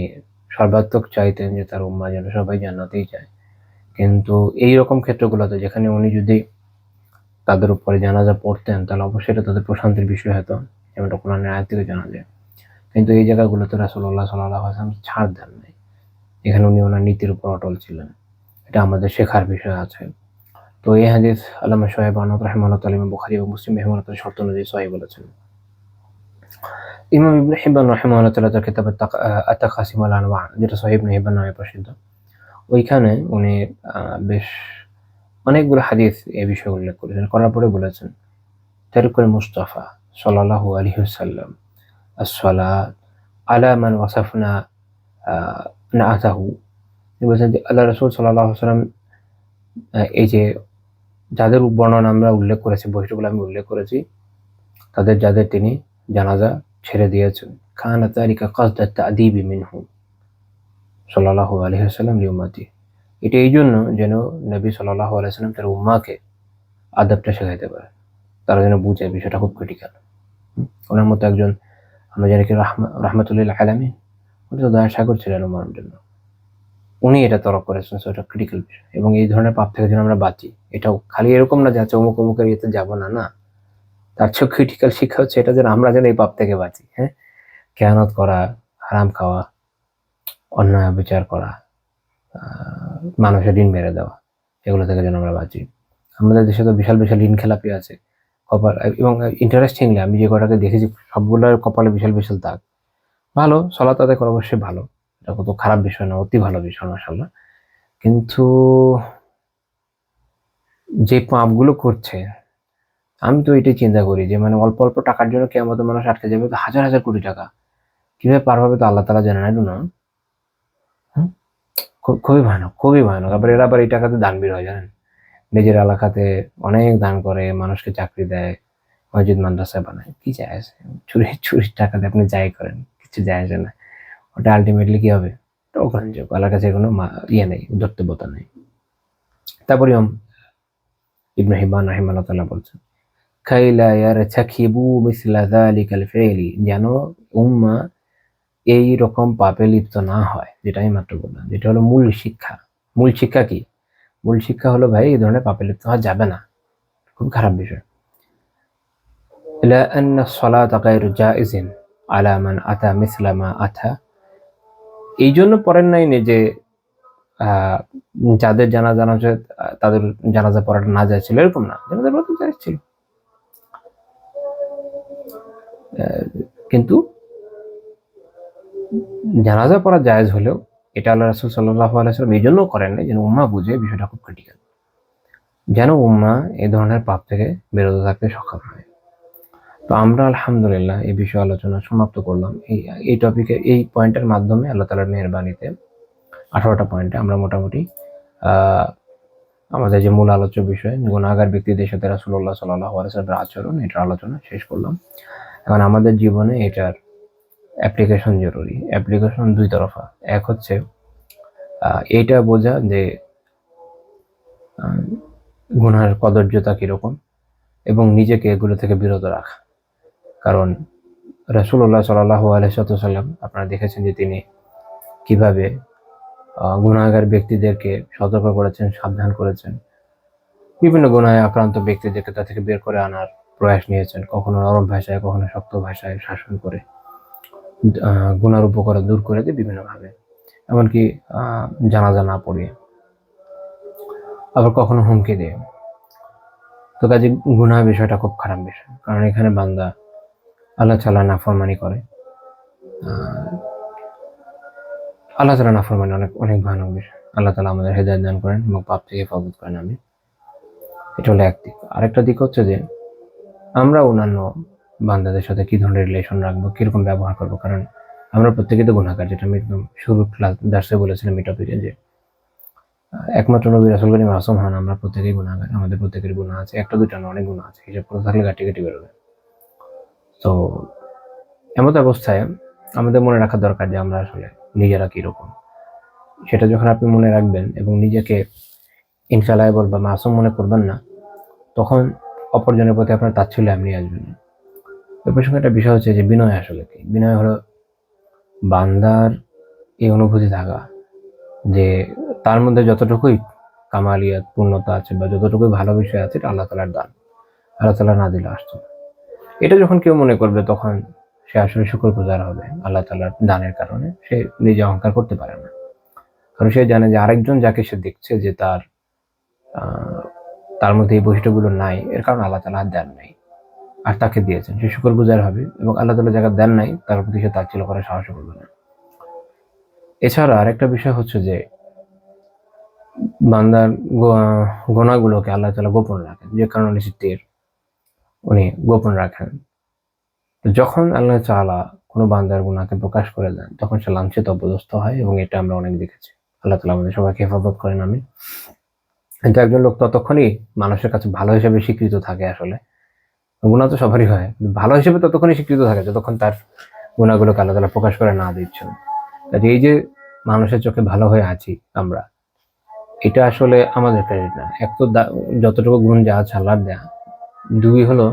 সর্বাত্মক চাইতেন যে তার উম্মা যেন সবাই জান্নাতেই যায়। কিন্তু এই রকম ক্ষেত্রগুলোতে যেখানে উনি যদি তাদের উপরে জানাজা পড়তেন, তাহলে অবশ্যই এটা তাদের প্রশান্তির বিষয় হতো, যেমনটা কোরআনের আয়াত থেকে জানা যায়। কিন্তু এই জায়গাগুলোতে রাসূলুল্লাহ সাল্লাল্লাহু আলাইহি ওয়াসাল্লাম ছাড় দেন নাই। এখানে উনি ওনার নীতির উপর অটল ছিলেন। এটা আমাদের শেখার বিষয় আছে। তো এই হাদিস আল্লামা সোহেব আহমদ রাহিমাহুল্লাহ তাআলা ইমাম বুখারী এবং মুসলিম রাহিমাহুল্লাহ শর্ত অনুযায়ী সহিহ বলেছেন। ইমাম ইবনে হিব্বান রাহিমাহুল্লাহ তাআলা তার কিতাবে আত-তাকাসিম ওয়াল আনওয়া, যেটা সহিহ ইবনে হিব্বান নামে প্রসিদ্ধ, ওইখানে উনি বেশ অনেকগুলো হাদিস এই বিষয়ে উল্লেখ করেছেন। করার পরে বলেছেন, তারিকুল মুস্তাফা সাল্লাল্লাহু আলাইহি ওয়াসাল্লাম as-সালাত আলা মান ওয়াসাফনা নাআতাহু, তিনি বলেছেন যে আল্লাহ রাসূল সাল্লাল্লাহু আলাইহি ওয়াসাল্লাম এই যে যাদের বর্ণনা আমরা উল্লেখ করেছি, বৈশিষ্ট্যগুলো আমি উল্লেখ করেছি, যাদের তিনি জানাজা ছেড়ে দিয়েছেন, কানা যালিকা কাসদাত তা'দীবি মিনহু সাল্লাল্লাহু আলাইহি ওয়াসাল্লাম লিউম্মতি, এটা এই জন্য যেন নবী সাল্লাল্লাহু আলাইহি ওয়াসাল্লাম তার উম্মাকে আদবটা শেখাইতে পারে, তারা যেন বুঝে বিষয়টা খুব ক্রিটিক্যাল। ওনার মতো একজন, আমরা জানি কি রাহমাতুল্লিল আলামিন, উনি তো দয়া সাগর ছিলেন উম্মার জন্য, উনি এটা তরক করেছেন। এটা ক্রিটিক্যাল বিষয়, এবং এই ধরনের পাপ থেকে যেন আমরা বাঁচি। এটাও খালি এরকম না যে আচ্ছা অমুক অমুকের ইয়েতে যাবো না, না, তার চেয়ে ক্রিটিক্যাল শিক্ষা হচ্ছে এটা যেন আমরা যেন এই পাপ থেকে বাঁচি। হ্যাঁ, খেয়ানত করা, হারাম খাওয়া, অন্যায় বিচার করা, মানুষের ঋণ মেরে দেওয়া, এগুলো থেকে যেন আমরা বাঁচি। আমাদের দেশে তো বিশাল বিশাল ঋণ খেলাপি আছে কপাল, এবং ইন্টারেস্টিংলি আমি যে কটাকে দেখেছি সবগুলোর কপালে বিশাল বিশাল দাগ। ভালো, সালাত আদায় করা অবশ্যই ভালো, এটা কত খারাপ বিষয় না, অতি ভালো বিষয় মাশাআল্লাহ। কিন্তু যে পাপগুলো করছে, আমি তো এটাই চিন্তা করি যে মানে অল্প অল্প টাকার জন্য কিয়ামতের মানুষ আটকে যাবে, তো হাজার হাজার কোটি টাকা কিভাবে পার হবে তো আল্লাহ তাআলা জানেন, আই ডোন্ট নো। খুবই ভয়ানক, খুবই ভয়ানক। আবার এরা আবার এই টাকাতে দানবীর হয়, জানেন, নিজের এলাকাতে অনেক দান করে, মানুষকে চাকরি দেয়, মসজিদ মাদ্রাসা বানায়, কি যায় আসে, চুরির টাকাতে আপনি যাই করেন কিছু যায় আসে না। ওটা আলটিমেটলি কি হবে, গ্রহণযোগ্য, আল্লাহর কাছে কোনো ইয়ে নেই, উদ্ধর্তবতা নেই। তারপরে ইবনে হিব্বান রাহিমাহুল্লাহ তাআলা বলছেন, কাইলা ইয়ারতাকিবু মিসলা যালিকাল ফি'লি, যেন উম্মাহ এই রকম পাপে লিপ্ত না হয়, যেটা আমি মাত্র বললাম, যেটা হলো মূল শিক্ষা। মূল শিক্ষা কি? মূল শিক্ষা হলো ভাই এই ধরনের পাপে লিপ্ত হওয়া যাবে না, খুব খারাপ বিষয়। লা আন্না সালাতা গায়রু জাইজিন আলা মান আতা মিসলা মা আতা, এই জন্য পড়েন নাই যে যাদের জানাজা তাদের জানাজা পড়াটা না যায় ছিল, এরকম না, জানাজা পড়া জায়েজ ছিল, কিন্তু জানাজা পড়া জায়েজ হলেও এটা আল্লাহ রাসূল সাল্লাল্লাহু আলাইহি ওয়াসাল্লাম এই জন্য করেন নাই যেন উম্মাহ বুঝে বিষয়টা খুব ক্রিটিক্যাল, যেন উম্মাহ এই ধরনের পাপ থেকে বিরত থাকতে সক্ষম হয়। তো আমরা আলহামদুলিল্লাহ এই বিষয়ে আলোচনা সমাপ্ত করলাম। এই টপিকে, এই পয়েন্টের মাধ্যমে আল্লাহ তাআলার মেহেরবানিতে 18টা পয়েন্টে আমরা মোটামুটি আমাদের যে মূল আলোচ্য বিষয় গুনাহগার ব্যক্তিদের সাথে রাসূলুল্লাহ সাল্লাল্লাহু আলাইহি ওয়াসাল্লামের আচরণ, এটার আলোচনা শেষ করলাম। এখন আমাদের জীবনে এটার অ্যাপ্লিকেশন জরুরি। অ্যাপ্লিকেশন দুই তরফা। এক হচ্ছে এইটা বোঝা যে গুনাহের কদর্যতা কিরকম, এবং নিজেকে এগুলো থেকে বিরত রাখা। কারণ রাসূলুল্লাহ সাল্লাল্লাহু আলাইহি ওয়াসাল্লাম আপনারা দেখেছেন যে তিনি কিভাবে গুনাহগার ব্যক্তিদেরকে সতর্ক করেছেন, সাবধান করেছেন, বিভিন্ন গুনাহে আক্রান্ত ব্যক্তিদেরকে তা থেকে বের করে আনার প্রয়াস নিয়েছেন, কখনো নরম ভাষায়, কখনো শক্ত ভাষায় শাসন করে গুনার উপকার দূর করে দিয়ে বিভিন্নভাবে, এমনকি জানাজা না পড়িয়ে, আবার কখনো হুমকি দিয়ে। তো কাজে গুনাহ বিষয়টা খুব খারাপ বিষয়, কারণ এখানে বান্দা আল্লাহ তাআলা নাফরমানি করে, আল্লাহ তাআলা নাফরমানি অনেক অনেক ভয়ানক বিষয়। আল্লাহ তাআলা আমাদের হেদায়েত দান করেন এবং পাপ থেকে হেফাজত করেন। আমিন। এটা হলো এক দিক। আরেকটা দিক হচ্ছে যে আমরা অন্যান্য বান্দাদের সাথে কি ধরনের রিলেশন রাখবো, কিরকম ব্যবহার করবো। কারণ আমরা প্রত্যেকেই তো গুনাহগার, যেটা আমি একদম শুরুর দার্সে বলেছিলাম এই টপিকে, যে একমাত্র নবী রাসূলগণই মাসুম হন। আমরা প্রত্যেকেই গুনাহগার, আমাদের প্রত্যেকের গুনাহ আছে, একটা দুইটা না, অনেক গুনাহ আছে। হিসাব করতে থাকলে ঘাটি ঘাটি বেরোবে। তো এমত অবস্থায় আমাদের মনে রাখা দরকার যে আমরা আসলে নিজেরা কিরকম। সেটা যখন আপনি মনে রাখবেন এবং নিজেকে ইনফ্যালাইবল বা মাসুম মনে করবেন না, তখন অপরজনের প্রতি আপনার তাচ্ছিল্য এমনি আসবে না। এই প্রসঙ্গে একটা বিষয় হচ্ছে যে বিনয় আসলে কি। বিনয় হলো বান্দার এই অনুভূতি থাকা যে তার মধ্যে যতটুকুই কামালিয়াত পূর্ণতা আছে বা যতটুকুই ভালো বিষয় আছে, এটা আল্লাহ তাআলার দান, আল্লাহ তাআলা না দিলে আসতো না। এটা যখন কেউ মনে করবে, তখন সে আসলে শুকরগুজার হবে আল্লাহ তাআলার দানের কারণে। সে নিজে অহংকার করতে পারে না, কারণ সে জানে যে আরেকজন যাকে সে দেখছে যে তার মধ্যে এই বৈশিষ্ট্যগুলো নাই, এর কারণ আল্লাহ তাআলা দেন নাই আর তাকে দিয়েছেন। সে শুকরগুজার হবে এবং আল্লাহ তাআলা যাকে দেন নাই তার প্রতি সে তাচ্ছিল্য করার সাহস করবে না। এছাড়া আরেকটা বিষয় হচ্ছে যে বান্দার গুনাহগুলোকে আল্লাহ তাআলা গোপন রাখেন, যে কারণে উনি গোপন রাখেন। যখন আল্লাহ তাআলা কোনো বান্দার গুনাহকে প্রকাশ করে দেন, তখন সে লাঞ্ছিত অপদস্থ হয় এবং এটা আমরা অনেক দেখেছি। আল্লাহ তাআলা আমাদের সবাইকে হেফাজত করেন। আমিন। কিন্তু একজন লোক ততক্ষণই মানুষের কাছে ভালো হিসেবে স্বীকৃত থাকে। আসলে গুনাহ তো সবারই হয়, ভালো হিসেবে ততক্ষণই স্বীকৃত থাকে যতক্ষণ তার গুনাহগুলোকে আল্লাহ তাআলা প্রকাশ করে না দিচ্ছেন। কাজে এই যে মানুষের চোখে ভালো হয়ে আছি আমরা, এটা আসলে আমাদের ক্রেডিট না। এক তো যতটুকু গুণ যা আছে আল্লাহর দেয়া, দুই হলো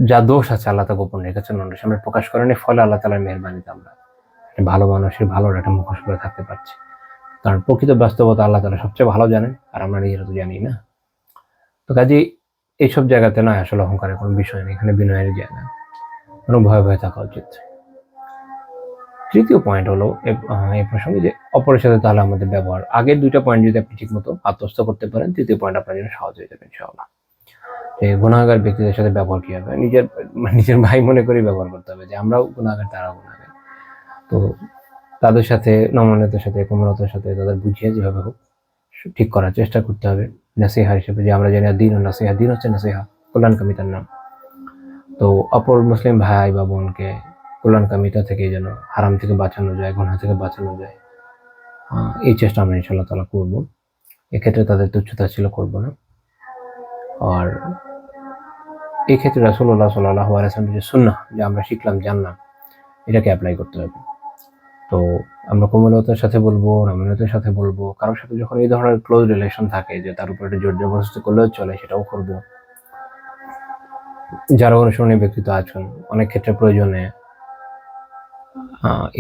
যা দোষ আছে আল্লাহ তা গোপন রেখেছেন মানুষ, আমরা প্রকাশ করেনি, ফলে আল্লাহ তাআলার মেহেরবানিতে আমরা ভালো মানুষের ভালোর একটা মুখোশ করে থাকতে পারছি। কারণ প্রকৃত বাস্তবতা আল্লাহ তাআলা সবচেয়ে ভালো জানেন, আর আমরা নিজেরা তো জানি না। তো কাজেই এইসব জায়গাতে নয় আসলে অহংকারের কোনো বিষয় নেই, এখানে বিনয়ের জায়গা, কোনো ভয়ে ভয়ে থাকা উচিত। তৃতীয় পয়েন্ট হলো এই প্রসঙ্গে যে অপরের সাথে তাহলে আমাদের ব্যবহার। আগের দুইটা পয়েন্ট যদি আপনি ঠিক মতো আত্মস্থ করতে পারেন, তৃতীয় পয়েন্ট আপনার জন্য সহজ হয়ে যাবে ইনশাআল্লাহ। যে গুনাহগার ব্যক্তিদের সাথে ব্যবহার কি হবে, নিজের ভাই মনে করে ব্যবহার করতে হবে, যে আমরাও গুনাহগার, তারাও গুনাহগার। তো তাদের সাথে নমনীয়তার সাথে, কোমলতার সাথে তাদের বুঝিয়ে যেভাবে হোক ঠিক করার চেষ্টা করতে হবে। নাসিহা হিসেবে, যে আমরা জানি দিন ও নাসিহা, দিন হচ্ছে নাসিহা, কল্যাণকামিতার নাম। তো অপর মুসলিম ভাই বা বোনকে কল্যাণকামিতা থেকে যেন হারাম থেকে বাঁচানো যায়, গুনাহ থেকে বাঁচানো যায়, এই চেষ্টা আমরা ইনশাআল্লাহ তাআলা করবো। এক্ষেত্রে তাদের তুচ্ছতাচ্ছিল্য করবো না। আর এই ক্ষেত্রে রাসূলুল্লাহ সাল্লাল্লাহু আলাইহি ওয়াসাল্লামের যে সুন্নাহ, যে আমরা শিখলাম জানলাম, এটাকে অ্যাপ্লাই করতে হবে। তো আমরা কোমলতার সাথে বলবো, নমনীয়তার সাথে বলবো। কারোর সাথে যখন এই ধরনের ক্লোজ রিলেশন থাকে, যে তার উপর একটা জোর জবরদস্তি করলেও চলে, সেটাও করবো। যারা অনুসরণীয় ব্যক্তিত্ব আছেন, অনেক ক্ষেত্রে প্রয়োজনে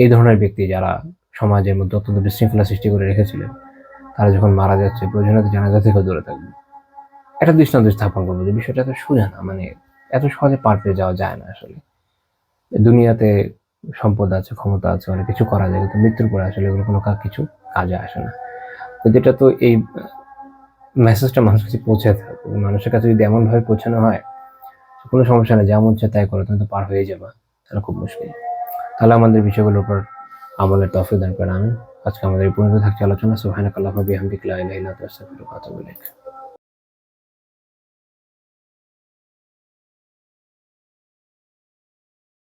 এই ধরনের ব্যক্তি যারা সমাজের মধ্যে অত্যন্ত বিশৃঙ্খলা সৃষ্টি করে রেখেছিলেন, তারা যখন মারা যাচ্ছে, প্রয়োজনে জানাজা থেকে দূরে থাকবে। একটা দৃষ্টান্ত স্থাপন করবো যে বিষয়টা এত সোজা না, মানে এত সহজে পার পেয়ে যাওয়া যায় না। আসলে দুনিয়াতে সম্পদ আছে, ক্ষমতা আছে, অনেক কিছু করা যায়, কিন্তু মৃত্যুর পরে আসলে এগুলো কোনো কিছু কাজে আসে না। তো যেটা তো এই মেসেজটা মানুষের কাছে পৌঁছে থাকবে, মানুষের কাছে যদি এমনভাবে পৌঁছানো হয়, কোনো সমস্যা নেই, যেমন ইচ্ছে তাই করো, তুমি তো পার হয়ে যাবা, তাহলে খুব মুশকিল। তাহলে আমাদের বিষয়গুলোর উপর আমলের তৌফিক দান করেন। আমিন। আজকে আমাদের এই পর্যন্ত থাকছে আলোচনা। সুবহানাকাল্লাহুম্মা ওয়া বিহামদিকা লা ইলাহা ইল্লা আনতা আস্তাগফিরুকা ওয়া আতুবু ইলাইক।